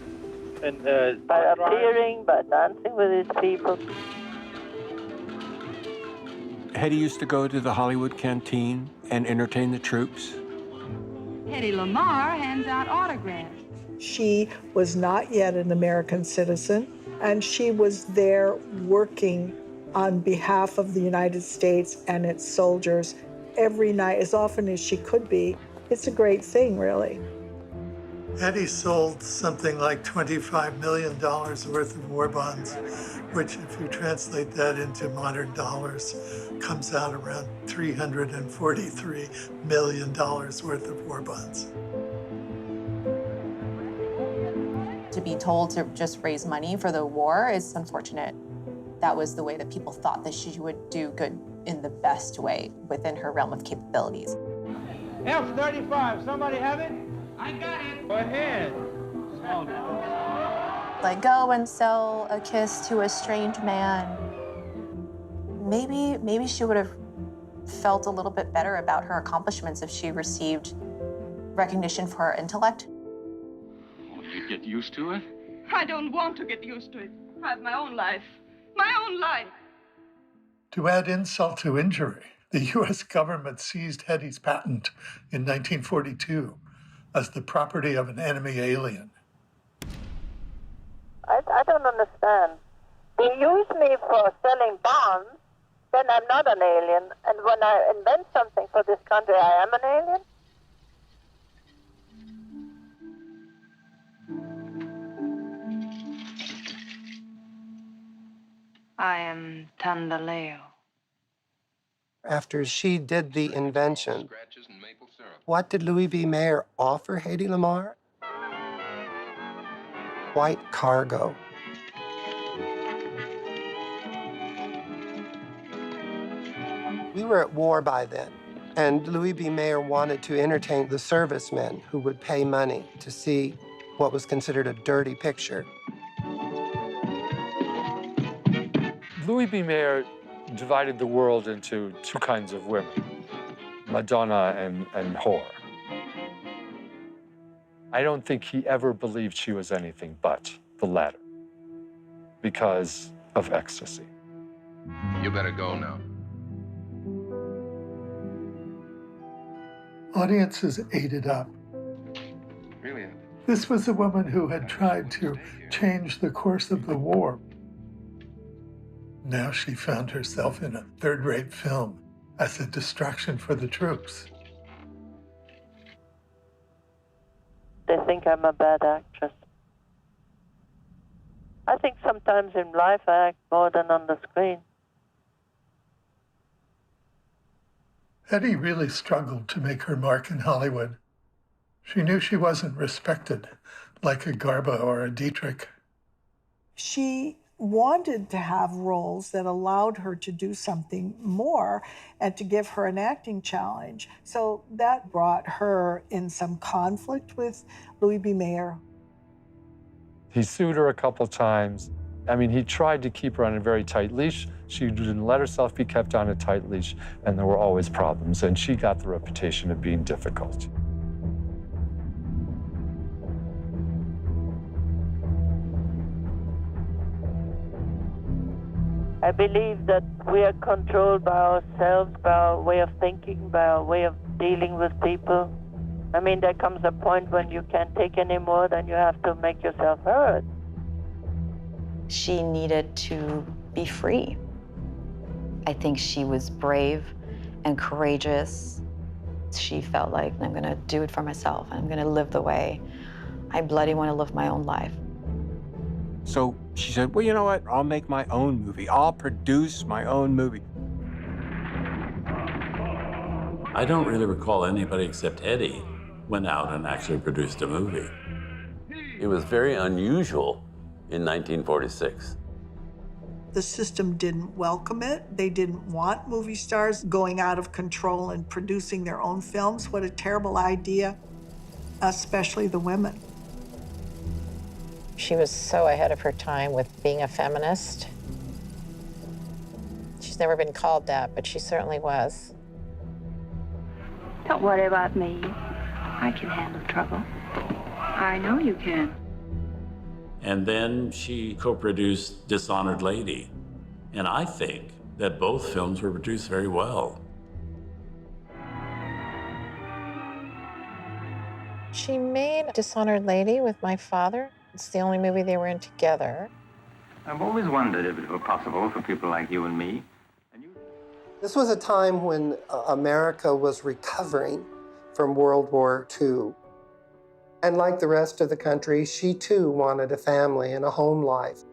And by appearing, by dancing with these people. Hedy used to go to the Hollywood canteen and entertain the troops. Hedy Lamarr hands out autographs. She was not yet an American citizen, and she was there working on behalf of the United States and its soldiers every night, as often as she could be. It's a great thing, really. Hedy sold something like $25 million worth of war bonds, which, if you translate that into modern dollars, comes out around $343 million worth of war bonds. To be told to just raise money for the war is unfortunate. That was the way that people thought that she would do good in the best way within her realm of capabilities. F-35, somebody have it? I got it. Go ahead. Like, go and sell a kiss to a strange man. Maybe she would have felt a little bit better about her accomplishments if she received recognition for her intellect. Oh, you'd get used to it? I don't want to get used to it. I have my own life. My own life. To add insult to injury, the U.S. government seized Hedy's patent in 1942 as the property of an enemy alien. I don't understand. You use me for selling bonds, then I'm not an alien. And when I invent something for this country, I am an alien? I am Tandaleo. After she did the invention, what did Louis B. Mayer offer Hedy Lamarr? White cargo. We were at war by then, and Louis B. Mayer wanted to entertain the servicemen who would pay money to see what was considered a dirty picture. Louis B. Mayer divided the world into two kinds of women, Madonna and whore. I don't think he ever believed she was anything but the latter because of ecstasy. You better go now. Audiences ate it up. Really? This was a woman who had tried to change the course of the war. Now she found herself in a third-rate film as a distraction for the troops. They think I'm a bad actress. I think sometimes in life I act more than on the screen. Hedy really struggled to make her mark in Hollywood. She knew she wasn't respected like a Garba or a Dietrich. She wanted to have roles that allowed her to do something more and to give her an acting challenge. So that brought her in some conflict with Louis B. Mayer. He sued her a couple times. I mean, he tried to keep her on a very tight leash. She didn't let herself be kept on a tight leash, and there were always problems, and she got the reputation of being difficult. I believe that we are controlled by ourselves, by our way of thinking, by our way of dealing with people. I mean, there comes a point when you can't take any more, then you have to make yourself heard. She needed to be free. I think she was brave and courageous She felt like, I'm gonna do it for myself. I'm gonna live the way I bloody want to live my own life. So she said, well, you know what? I'll make my own movie. I'll produce my own movie. I don't really recall anybody except Hedy went out and actually produced a movie. It was very unusual in 1946. The system didn't welcome it. They didn't want movie stars going out of control and producing their own films. What a terrible idea, especially the women. She was so ahead of her time with being a feminist. She's never been called that, but she certainly was. Don't worry about me. I can handle trouble. I know you can. And then she co-produced Dishonored Lady. And I think that both films were produced very well. She made Dishonored Lady with my father. It's the only movie they were in together. I've always wondered if it were possible for people like you and me. This was a time when America was recovering from World War II. And like the rest of the country, she too wanted a family and a home life.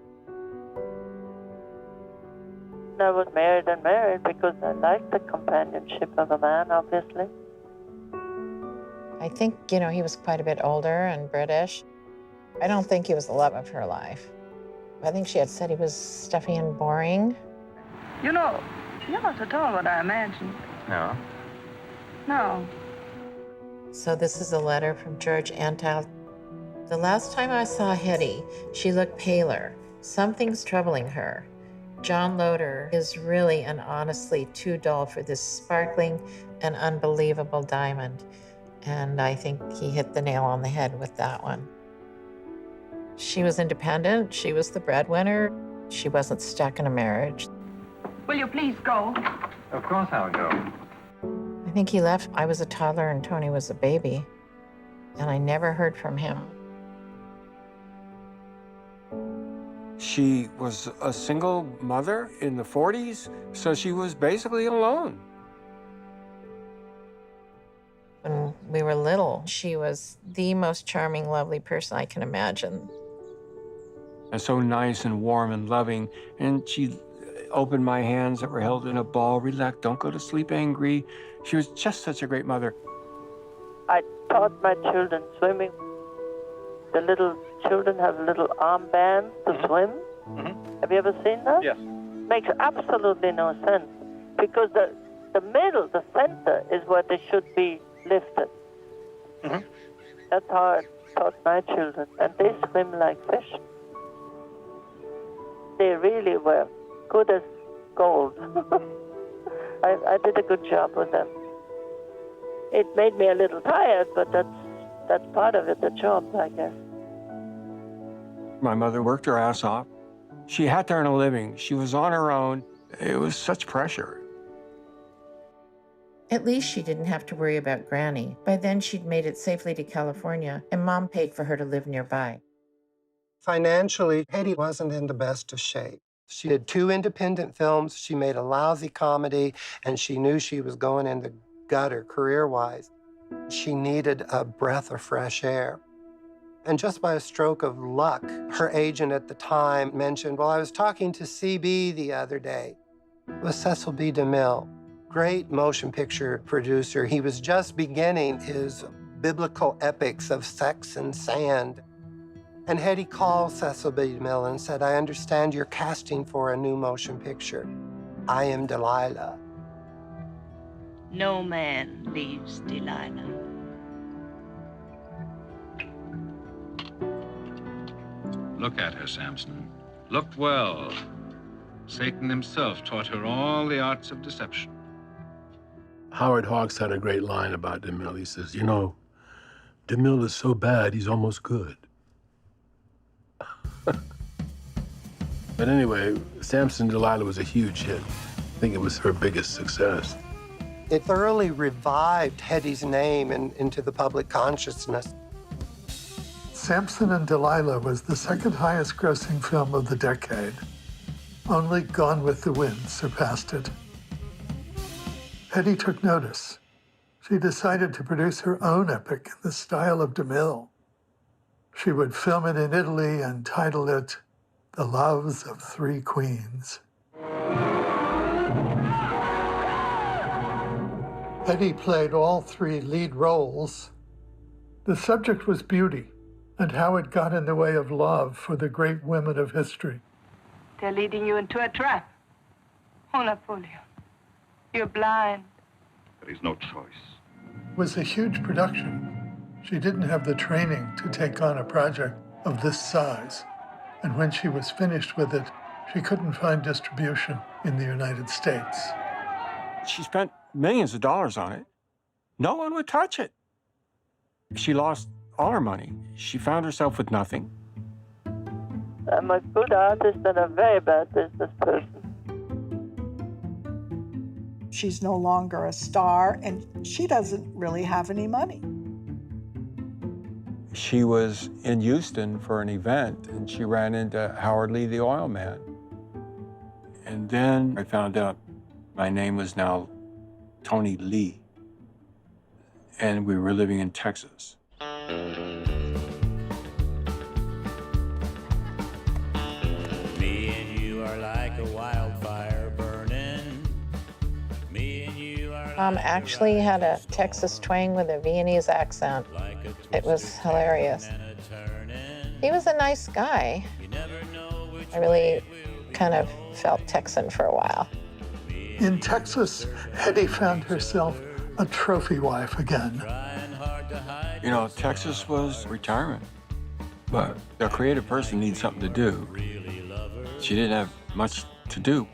I was married and married because I liked the companionship of a man, obviously. I think, he was quite a bit older and British. I don't think he was the love of her life. I think she had said he was stuffy and boring. You're not at all what I imagined. No? No. So this is a letter from George Antal. The last time I saw Hedy, she looked paler. Something's troubling her. John Loder is really and honestly too dull for this sparkling and unbelievable diamond. And I think he hit the nail on the head with that one. She was independent. She was the breadwinner. She wasn't stuck in a marriage. Will you please go? Of course I'll go. I think he left. I was a toddler and Tony was a baby. And I never heard from him. She was a single mother in the 40s, so she was basically alone. When we were little, she was the most charming, lovely person I can imagine. And so nice and warm and loving. And she opened my hands that were held in a ball. Relax, don't go to sleep angry. She was just such a great mother. I taught my children swimming. The little children have little armbands to swim. Mm-hmm. Have you ever seen that? Yes. Makes absolutely no sense because the middle, the center, is where they should be lifted. Mm-hmm. That's how I taught my children, and they swim like fish. They really were good as gold. I did a good job with them. It made me a little tired, but that's part of it, the job, I guess. My mother worked her ass off. She had to earn a living. She was on her own. It was such pressure. At least she didn't have to worry about Granny. By then, she'd made it safely to California, and Mom paid for her to live nearby. Financially, Hedy wasn't in the best of shape. She did 2 independent films, she made a lousy comedy, and she knew she was going in the gutter career-wise. She needed a breath of fresh air. And just by a stroke of luck, her agent at the time mentioned, well, I was talking to CB the other day. It was Cecil B. DeMille, great motion picture producer. He was just beginning his biblical epics of sex and sand. And Hedy called Cecil B. DeMille and said, I understand you're casting for a new motion picture. I am Delilah. No man leaves Delilah. Look at her, Samson. Look well. Satan himself taught her all the arts of deception. Howard Hawks had a great line about DeMille. He says, DeMille is so bad, he's almost good. But anyway, Samson Delilah was a huge hit. I think it was her biggest success. It thoroughly revived Hedy's name into the public consciousness. Samson and Delilah was the second highest grossing film of the decade. Only Gone with the Wind surpassed it. Hedy took notice. she decided to produce her own epic in the style of DeMille. She would film it in Italy and title it The Loves of Three Queens. Hedy played all three lead roles. The subject was beauty and how it got in the way of love for the great women of history. They're leading you into a trap. Oh, Napoleon, you're blind. There is no choice. It was a huge production. She didn't have the training to take on a project of this size. And when she was finished with it, she couldn't find distribution in the United States. She spent millions of dollars on it. No one would touch it. She lost all her money. She found herself with nothing. I'm a good artist and a very bad business person. She's no longer a star, and she doesn't really have any money. She was in Houston for an event, and she ran into Howard Lee, the oil man. And then I found out my name was now Tony Lee, and we were living in Texas. Me and you are like a wildfire burning. Me and you are Tom actually had a Texas twang with a Viennese accent. It was hilarious. He was a nice guy. I really kind of felt Texan for a while. In Texas, Hedy found herself a trophy wife again. You know, Texas was retirement, but a creative person needs something to do. She didn't have much to do.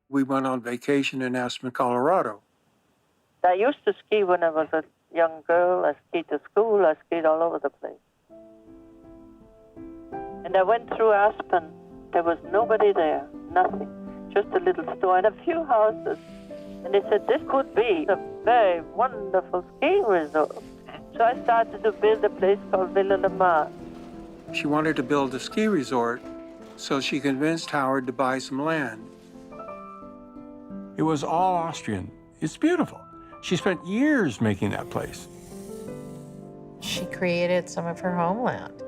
We went on vacation in Aspen, Colorado. I used to ski when I was a young girl. I skied to school. I skied all over the place. And I went through Aspen. There was nobody there, nothing. Just a little store and a few houses. And they said, this could be a very wonderful skiing resort. So I started to build a place called Hedy Lamarr. She wanted to build a ski resort, so she convinced Howard to buy some land. It was all Austrian. It's beautiful. She spent years making that place. She created some of her homeland.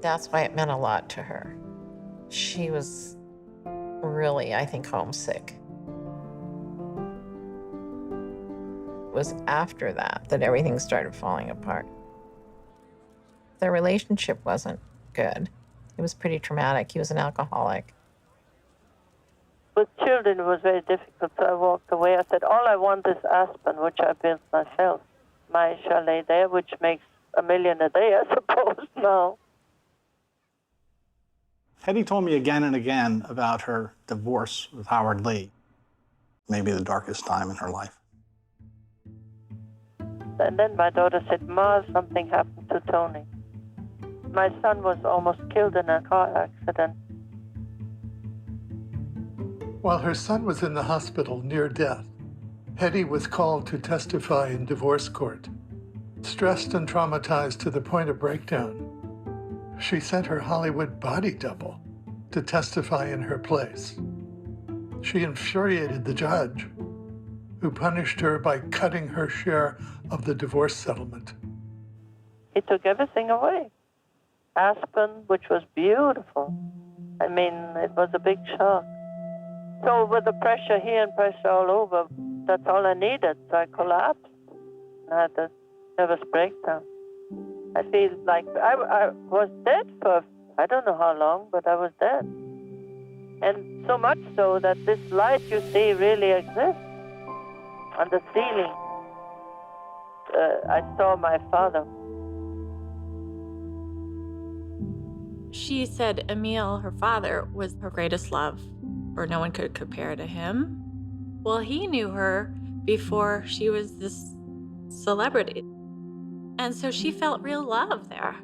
That's why it meant a lot to her. She was really, I think, homesick. It was after that that everything started falling apart. Their relationship wasn't good. It was pretty traumatic. He was an alcoholic. With children, it was very difficult, so I walked away. I said, all I want is Aspen, which I built myself. My chalet there, which makes $1 million a day, I suppose, now. Hedy told me again and again about her divorce with Howard Lee. Maybe the darkest time in her life. And then my daughter said, Ma, something happened to Tony. My son was almost killed in a car accident. While her son was in the hospital near death, Hedy was called to testify in divorce court. Stressed and traumatized to the point of breakdown, she sent her Hollywood body double to testify in her place. She infuriated the judge, who punished her by cutting her share of the divorce settlement. He took everything away. Aspen, which was beautiful. I mean, it was a big shock. So with the pressure here and pressure all over, that's all I needed. So I collapsed. I had a nervous breakdown. I feel like I was dead for, I don't know how long, but I was dead. And so much so that this light you see really exists. On the ceiling, I saw my father. She said Emile, her father, was her greatest love, or no one could compare to him. Well, he knew her before she was this celebrity. And so she felt real love there.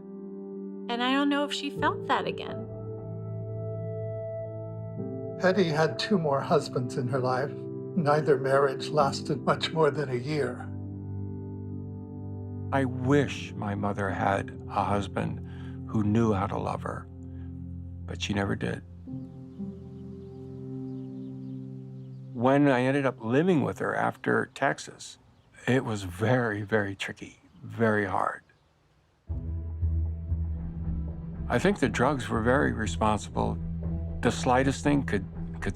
And I don't know if she felt that again. Hedy had 2 more husbands in her life. Neither marriage lasted much more than a year. I wish my mother had a husband who knew how to love her, but she never did. when I ended up living with her after Texas, it was very, very tricky, very hard. I think the drugs were very responsible. The slightest thing could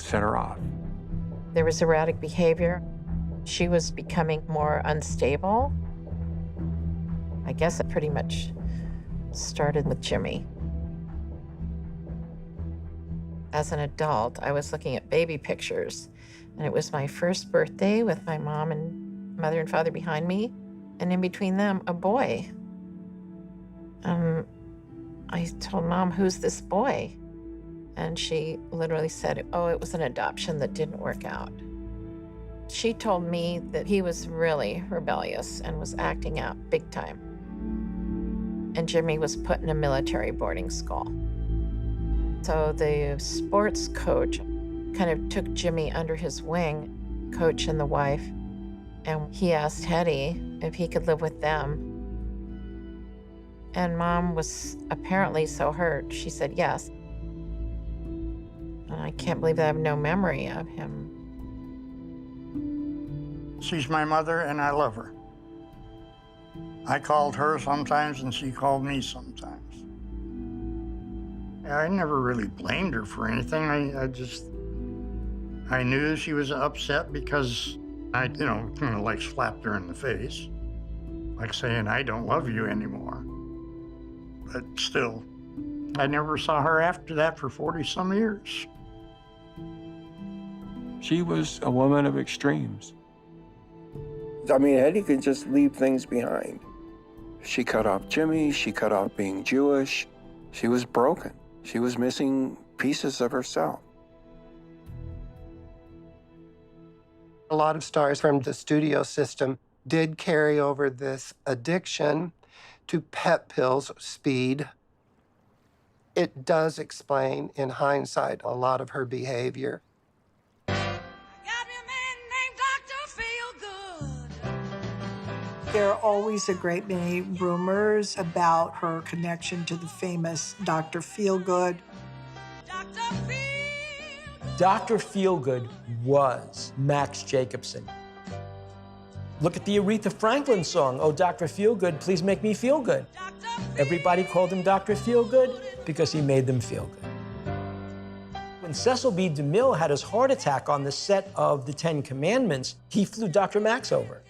set her off. There was erratic behavior. She was becoming more unstable. I guess it pretty much started with Jimmy. As an adult, I was looking at baby pictures, and it was my first birthday with my mom and mother and father behind me, and in between them, a boy. I told Mom, "Who's this boy?" And she literally said, "Oh, it was an adoption that didn't work out." She told me that he was really rebellious and was acting out big time. And Jimmy was put in a military boarding school. So the sports coach kind of took Jimmy under his wing, coach and the wife, and he asked Hedy if he could live with them. And Mom was apparently so hurt, she said yes. And I can't believe that I have no memory of him. She's my mother, and I love her. I called her sometimes, and she called me sometimes. I never really blamed her for anything. I knew she was upset because I, kind of like slapped her in the face, like saying, "I don't love you anymore." But still, I never saw her after that for 40-some years. She was a woman of extremes. I mean, Hedy could just leave things behind. She cut off Jimmy, she cut off being Jewish. She was broken. She was missing pieces of herself. A lot of stars from the studio system did carry over this addiction to pep pills, speed. It does explain, in hindsight, a lot of her behavior. There are always a great many rumors about her connection to the famous Dr. Feelgood. Dr. Feelgood was Max Jacobson. Look at the Aretha Franklin song, "Oh, Dr. Feelgood, please make me feel good." Everybody called him Dr. Feelgood because he made them feel good. When Cecil B. DeMille had his heart attack on the set of The Ten Commandments, he flew Dr. Max over.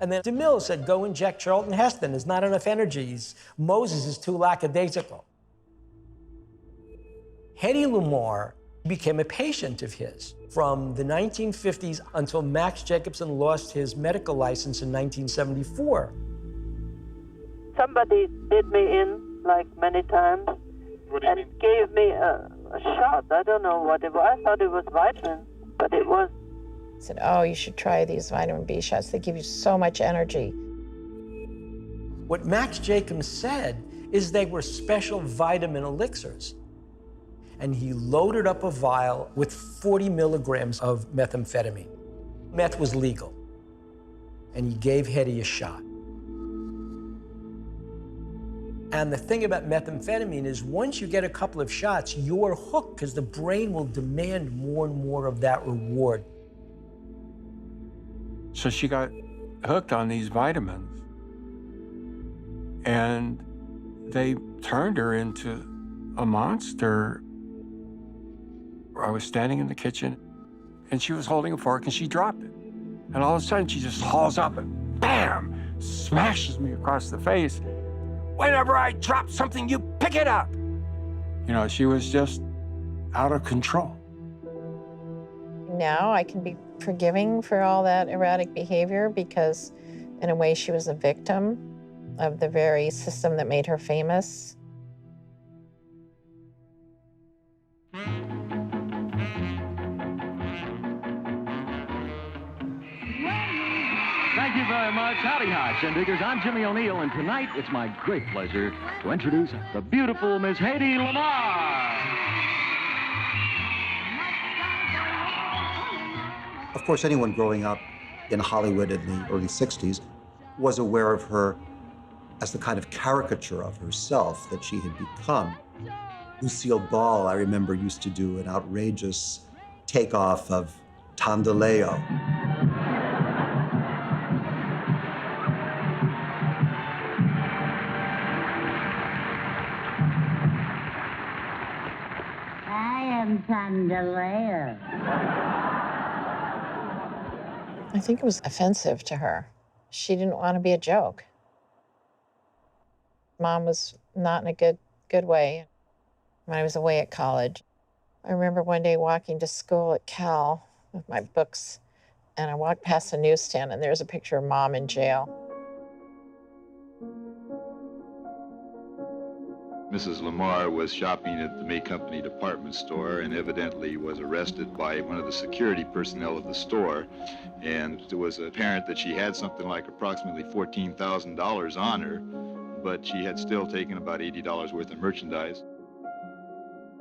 And then DeMille said, "Go inject Charlton Heston. There's not enough energy. Moses is too lackadaisical." Hedy Lamarr became a patient of his from the 1950s until Max Jacobson lost his medical license in 1974. Somebody did me in, like many times, and gave me a shot. I don't know what it was. I thought it was vitamin, but it was. Said, "Oh, you should try these vitamin B shots. They give you so much energy." What Max Jacobs said is they were special vitamin elixirs. And he loaded up a vial with 40 milligrams of methamphetamine. Meth was legal. And he gave Hedy a shot. And the thing about methamphetamine is once you get a couple of shots, you're hooked because the brain will demand more and more of that reward. So she got hooked on these vitamins, and they turned her into a monster. I was standing in the kitchen, and she was holding a fork, and she dropped it. And all of a sudden, she just hauls up and bam, smashes me across the face. "Whenever I drop something, you pick it up." She was just out of control. Now I can be forgiving for all that erratic behavior because, in a way, she was a victim of the very system that made her famous. Thank you very much. Howdy, hi, Shindiggers. I'm Jimmy O'Neill, and tonight it's my great pleasure to introduce the beautiful Miss Hedy Lamarr. Of course, anyone growing up in Hollywood in the early 60s was aware of her as the kind of caricature of herself that she had become. Lucille Ball, I remember, used to do an outrageous takeoff of Tom DeLeo. I am Tom DeLeo. I think it was offensive to her. She didn't want to be a joke. Mom was not in a good way when I was away at college. I remember one day walking to school at Cal with my books, and I walked past the newsstand, and there's a picture of Mom in jail. Mrs. Lamarr was shopping at the May Company department store and evidently was arrested by one of the security personnel of the store. And it was apparent that she had something like approximately $14,000 on her, but she had still taken about $80 worth of merchandise.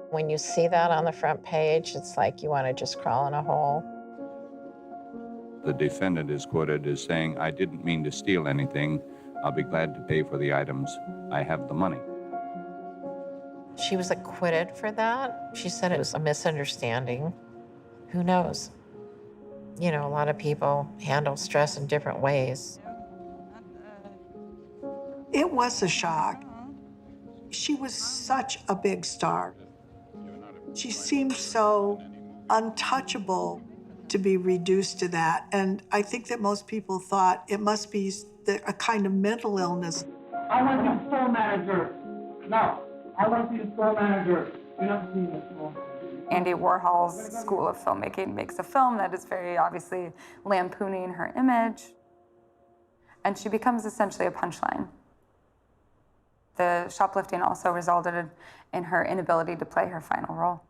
When you see that on the front page, it's like you want to just crawl in a hole. The defendant is quoted as saying, "I didn't mean to steal anything. I'll be glad to pay for the items. I have the money." She was acquitted for that. She said it was a misunderstanding. Who knows? You know, a lot of people handle stress in different ways. It was a shock. She was such a big star. She seemed so untouchable to be reduced to that. And I think that most people thought it must be a kind of mental illness. I want to be store manager. No, I want to be store manager. You're not seeing this store. Andy Warhol's School of Filmmaking makes a film that is very obviously lampooning her image, and she becomes essentially a punchline. The shoplifting also resulted in her inability to play her final role.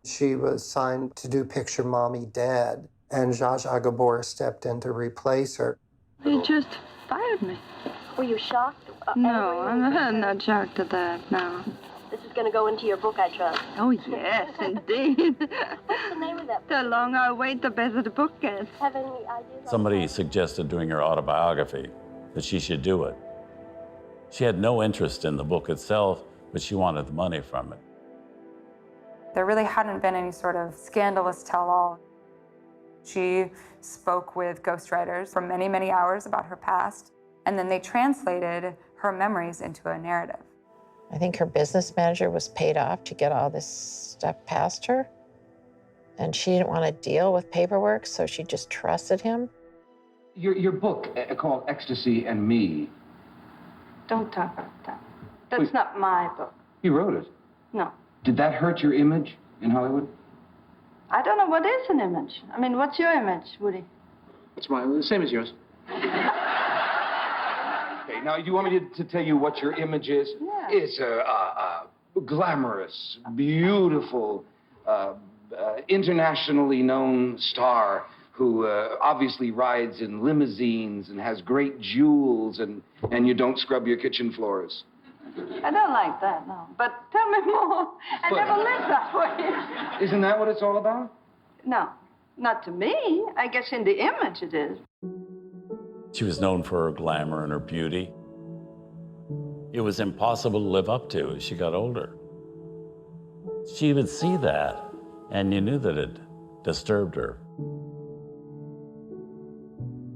She was signed to do Picture Mommy Dead, and Zsa Zsa Gabor stepped in to replace her. They just fired me. Were you shocked? No, I'm not shocked at that, no. This is going to go into your book, I trust. Oh, yes, indeed. What's the name of that book? The longer I wait, the better the book gets. Have any ideas? Somebody suggested doing her autobiography, that she should do it. She had no interest in the book itself, but she wanted the money from it. There really hadn't been any sort of scandalous tell-all. She spoke with ghostwriters for many, many hours about her past, and then they translated her memories into a narrative. I think her business manager was paid off to get all this stuff past her, and she didn't want to deal with paperwork, so she just trusted him. Your book called Ecstasy and Me. Don't talk about that. That's not my book. You wrote it. No. Did that hurt your image in Hollywood? I don't know what is an image. I mean, what's your image, Woody? It's mine, the same as yours. Okay, now you want me to tell you what your image is? Yeah. It's a glamorous, beautiful, internationally known star who obviously rides in limousines and has great jewels, and you don't scrub your kitchen floors. I don't like that, no. But tell me more. I never lived that way. Isn't that what it's all about? No, not to me. I guess in the image it is. She was known for her glamour and her beauty. It was impossible to live up to as she got older. She would see that, and you knew that it disturbed her.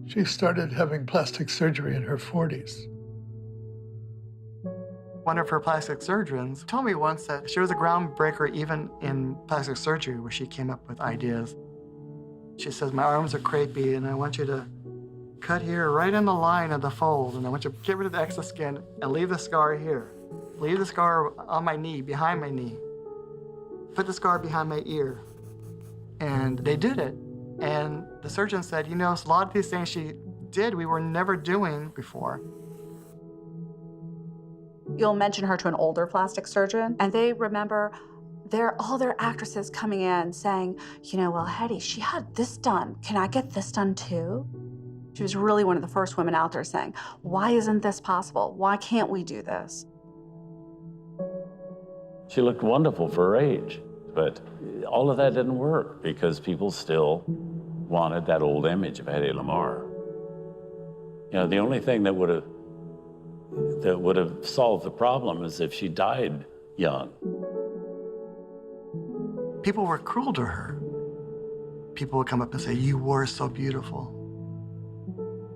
She started having plastic surgery in her 40s. One of her plastic surgeons told me once that she was a groundbreaker even in plastic surgery, where she came up with ideas. She says, "My arms are crepey, and I want you to cut here right in the line of the fold, and I want you to get rid of the excess skin and leave the scar here. Leave the scar on my knee, behind my knee. Put the scar behind my ear." And they did it. And the surgeon said, "You know, a lot of these things she did we were never doing before." You'll mention her to an older plastic surgeon, and they remember all their actresses coming in saying, "You know, well, Hedy, she had this done. Can I get this done too?" She was really one of the first women out there saying, "Why isn't this possible? Why can't we do this?" She looked wonderful for her age, but all of that didn't work because people still wanted that old image of Hedy Lamarr. You know, the only thing that would have solved the problem is if she died young. People were cruel to her. People would come up and say, "You were so beautiful."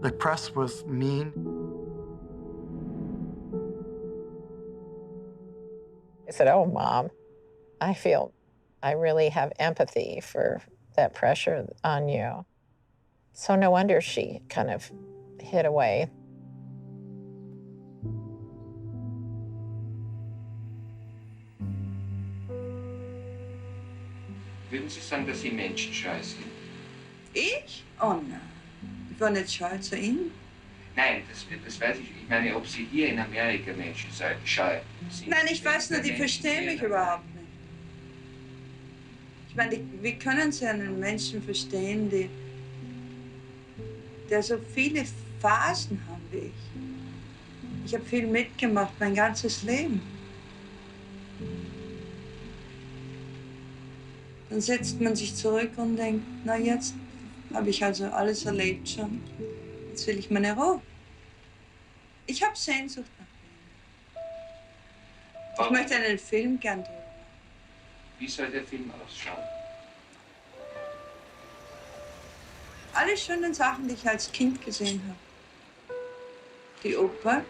The press was mean. I said, "Oh, Mom, I really have empathy for that pressure on you." So no wonder she kind of hid away. Würden Sie sagen, dass Sie menschenscheu sind? Ich? Oh nein. Ich war nicht scheu zu Ihnen. Nein, das weiß ich. Ich meine, ob Sie hier in Amerika menschenscheu sind. Nein, ich weiß nur, die verstehen mich überhaupt nicht. Ich meine, wie können Sie einen Menschen verstehen, der so viele Phasen hat wie ich? Ich habe viel mitgemacht, mein ganzes Leben. Dann setzt man sich zurück und denkt, na jetzt habe ich also alles erlebt schon. Jetzt will ich meine Ruhe. Ich habe Sehnsucht nach Ihnen. Ich möchte einen Film gern drüber machen. Wie soll der Film ausschauen? Alle schönen Sachen, die ich als Kind gesehen habe. Die Oper,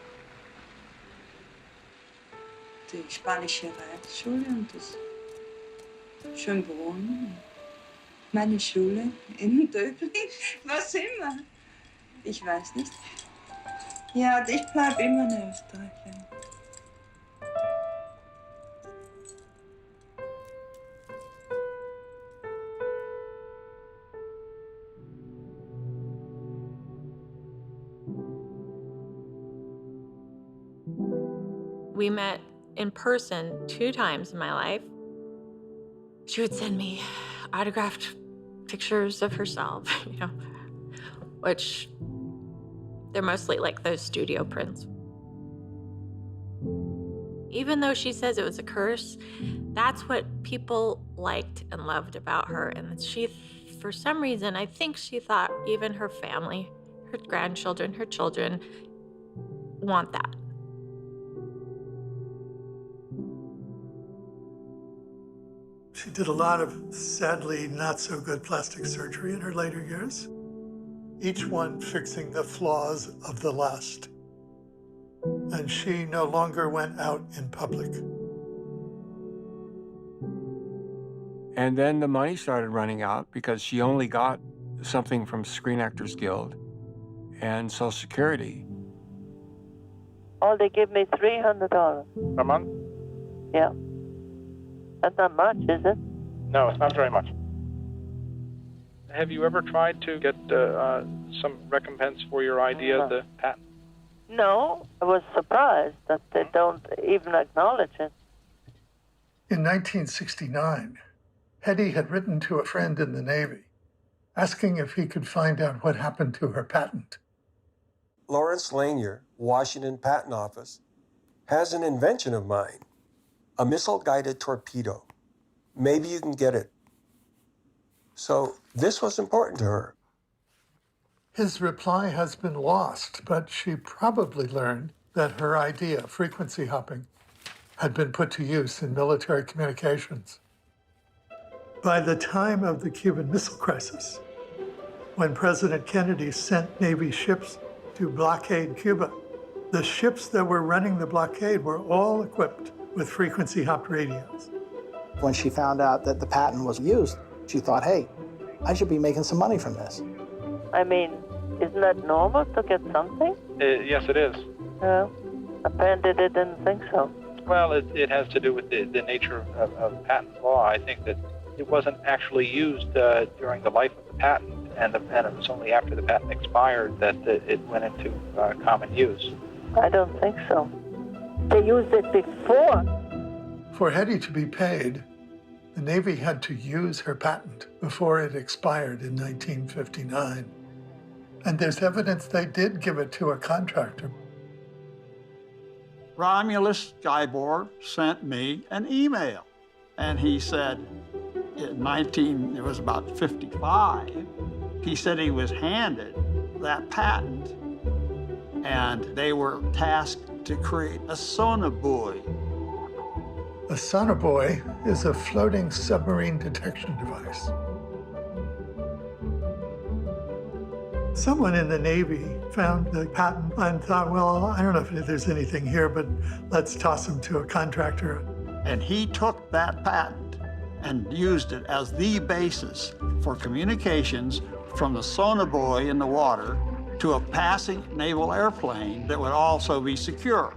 die spanische Reitschule und das Schönbrunn, meine Schule in Döbling, was immer. Ich weiß nicht. Ja, ich bleibe immer eine Österreicherin. We met in person 2 times in my life. She would send me autographed pictures of herself, you know, which they're mostly like those studio prints. Even though she says it was a curse, that's what people liked and loved about her. And she, for some reason, I think she thought even her family, her grandchildren, her children want that. She did a lot of, sadly, not so good plastic surgery in her later years, each one fixing the flaws of the last. And she no longer went out in public. And then the money started running out because she only got something from Screen Actors Guild and Social Security. Oh, they give me $300. A month? Yeah. That's not much, is it? No, it's not very much. Have you ever tried to get some recompense for your idea of the patent? No, I was surprised that they don't even acknowledge it. In 1969, Hedy had written to a friend in the Navy, asking if he could find out what happened to her patent. Lawrence Lanier, Washington Patent Office, has an invention of mine, a missile-guided torpedo. Maybe you can get it. So this was important to her. His reply has been lost, but she probably learned that her idea, frequency hopping, had been put to use in military communications. By the time of the Cuban Missile Crisis, when President Kennedy sent Navy ships to blockade Cuba, the ships that were running the blockade were all equipped with frequency-hopped radios. When she found out that the patent was used, she thought, hey, I should be making some money from this. I mean, isn't that normal to get something? Yes, it is. Well, apparently they didn't think so. Well, it has to do with the nature of patent law. I think that it wasn't actually used during the life of the patent, and it was only after the patent expired that it went into common use. I don't think so. They used it before. For Hedy to be paid, the Navy had to use her patent before it expired in 1959. And there's evidence they did give it to a contractor. Romulus Skyborg sent me an email, and he said it was about 55, he said he was handed that patent, and they were tasked to create a sonobuoy. A sonobuoy is a floating submarine detection device. Someone in the Navy found the patent and thought, well, I don't know if there's anything here, but let's toss them to a contractor. And he took that patent and used it as the basis for communications from the sonobuoy in the water to a passing naval airplane that would also be secure.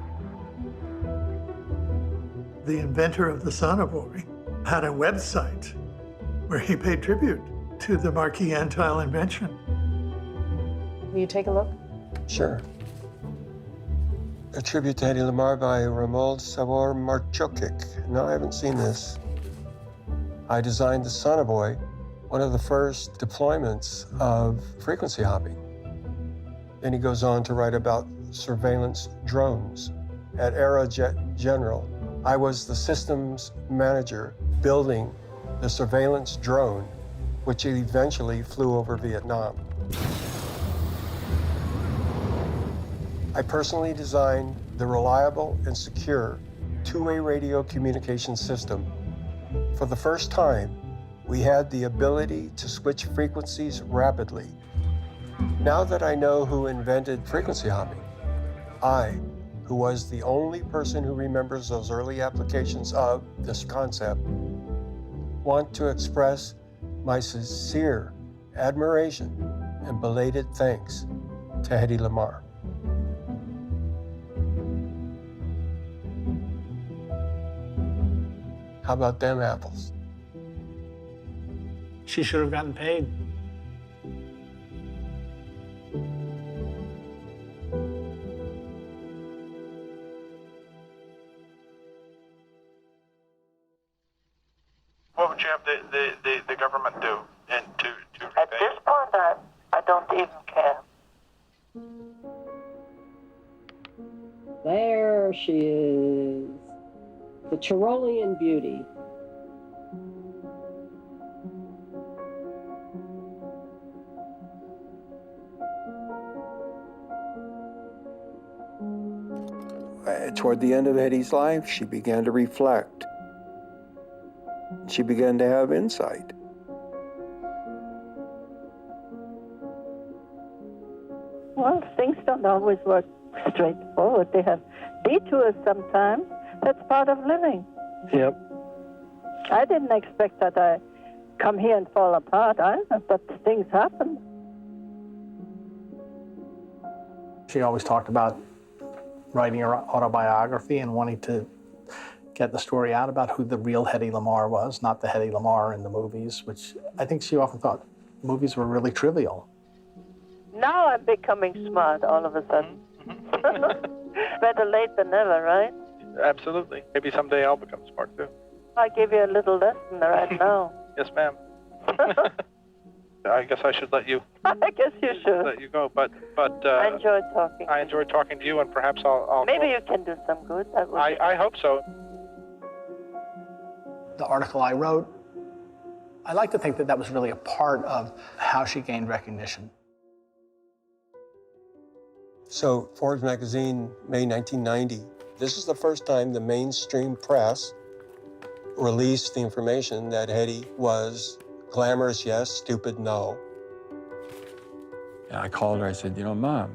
The inventor of the sonobuoy had a website where he paid tribute to the Marquis Antheil invention. Will you take a look? Sure. A tribute to Hedy Lamarr by Romuald Savoor-Marchukik. No, I haven't seen this. I designed the sonobuoy, one of the first deployments of frequency hopping. Then he goes on to write about surveillance drones. At Aerojet General, I was the systems manager building the surveillance drone, which eventually flew over Vietnam. I personally designed the reliable and secure two-way radio communication system. For the first time, we had the ability to switch frequencies rapidly. Now that I know who invented frequency hopping, I, who was the only person who remembers those early applications of this concept, want to express my sincere admiration and belated thanks to Hedy Lamarr. How about them apples? She should have gotten paid. What would you have the government do and to repay? At this point, I don't even care. There she is, the Tyrolean beauty. Toward the end of Hedy's life, she began to reflect. She began to have insight. Well, things don't always work straightforward. They have detours sometimes. That's part of living. Yep. I didn't expect that I come here and fall apart either, but things happen. She always talked about writing her autobiography and wanting to get the story out about who the real Hedy Lamarr was, not the Hedy Lamarr in the movies, which I think she often thought movies were really trivial. Now I'm becoming smart all of a sudden. Better late than never, right? Absolutely. Maybe someday I'll become smart too. I give you a little lesson right now. Yes, ma'am. I guess I should let you. I guess you should. Let you go, but I enjoyed talking. I enjoyed talking to you, and perhaps I'll maybe you can do some good. That would I hope so. The article I wrote, I like to think that that was really a part of how she gained recognition. So, Forbes magazine, May 1990, this is the first time the mainstream press released the information that Hedy was glamorous, yes, stupid, no. And I called her, I said, you know, Mom,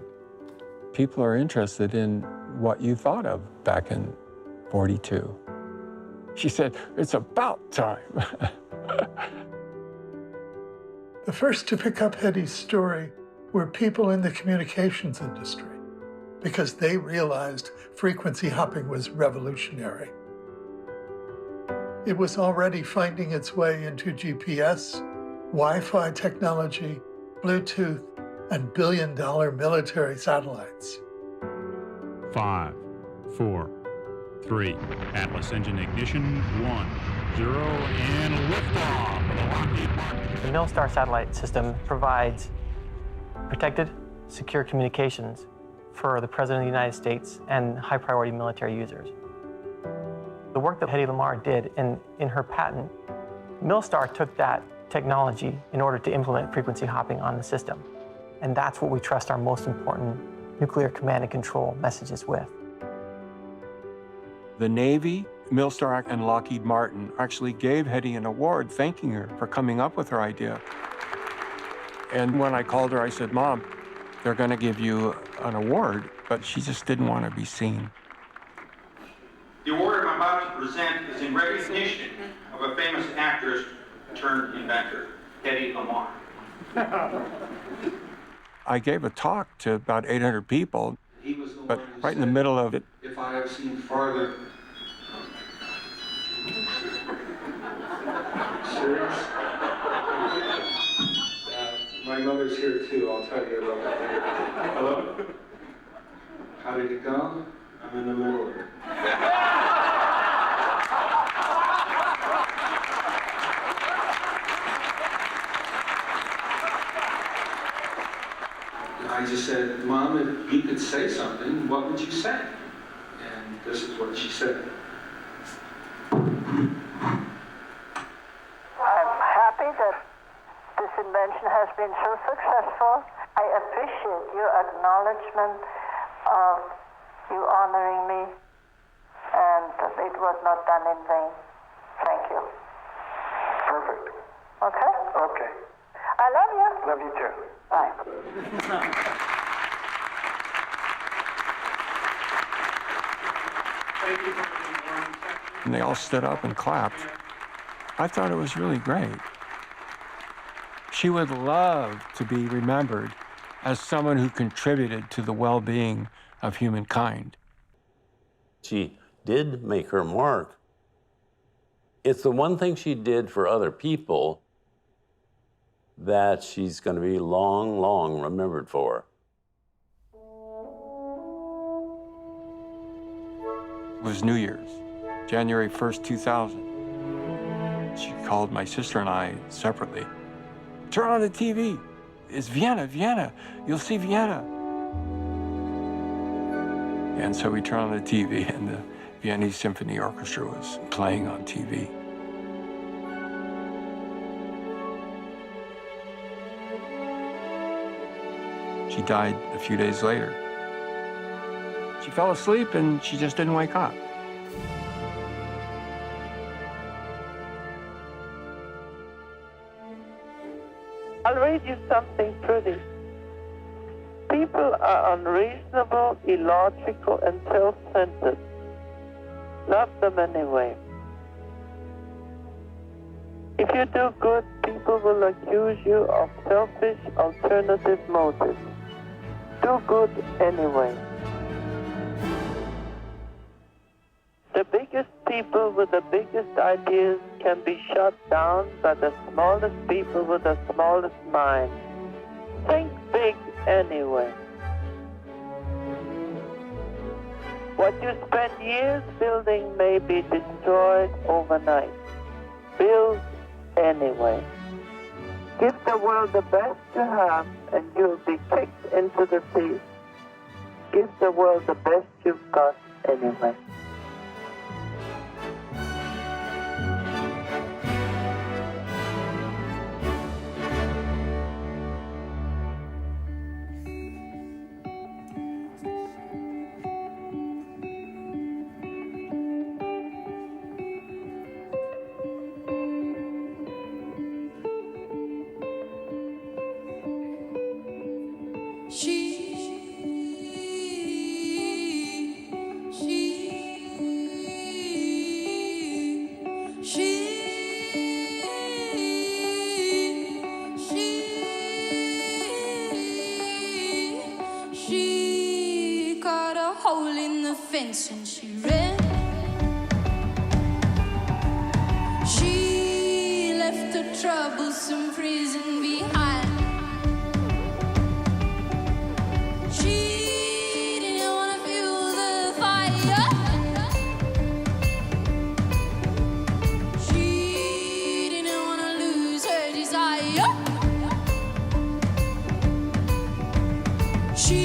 people are interested in what you thought of back in '42. She said, it's about time. The first to pick up Hedy's story were people in the communications industry because they realized frequency hopping was revolutionary. It was already finding its way into GPS, Wi-Fi technology, Bluetooth, and billion-dollar military satellites. 5, 4, 3, Atlas engine ignition, 1, 0, and liftoff of the Lockheed Martin. The Milstar satellite system provides protected, secure communications for the President of the United States and high-priority military users. The work that Hedy Lamarr did in her patent, Milstar took that technology in order to implement frequency hopping on the system. And that's what we trust our most important nuclear command and control messages with. The Navy, Milstar, and Lockheed Martin actually gave Hedy an award thanking her for coming up with her idea. And when I called her, I said, Mom, they're going to give you an award, but she just didn't want to be seen. The award I'm about to present is in recognition of a famous actress turned inventor, Hedy Lamarr. I gave a talk to about 800 people, but right in the middle of it, If I have seen farther. Serious? My mother's here too, I'll tell you about that later. Hello? How did it go? I'm in the middle of it. I just said, Mom, if you could say something, what would you say? And this is what she said. I'm happy that this invention has been so successful. I appreciate your acknowledgement of you honoring me, and it was not done in vain. Thank you. Perfect. Okay? Okay. I love you. Love you too. Bye. and they all stood up and clapped. I thought it was really great. She would love to be remembered as someone who contributed to the well-being of humankind. She did make her mark. It's the one thing she did for other people that she's going to be long, long remembered for. It was New Year's, January 1st, 2000. She called my sister and I separately. Turn on the TV. It's Vienna, Vienna. You'll see Vienna. And so we turned on the TV, and the Viennese Symphony Orchestra was playing on TV. She died a few days later. She fell asleep and she just didn't wake up. I'll read you something pretty. People are unreasonable, illogical, and self-centered. Love them anyway. If you do good, people will accuse you of selfish, alternative motives. Do good anyway. The biggest people with the biggest ideas can be shut down by the smallest people with the smallest mind. Think big anyway. What you spend years building may be destroyed overnight. Build anyway. Give the world the best you have and you'll be kicked into the sea. Give the world the best you've got anyway. She got a hole in the fence and she ran. She left a troublesome prison behind. She didn't want to feel the fire. She didn't want to lose her desire. She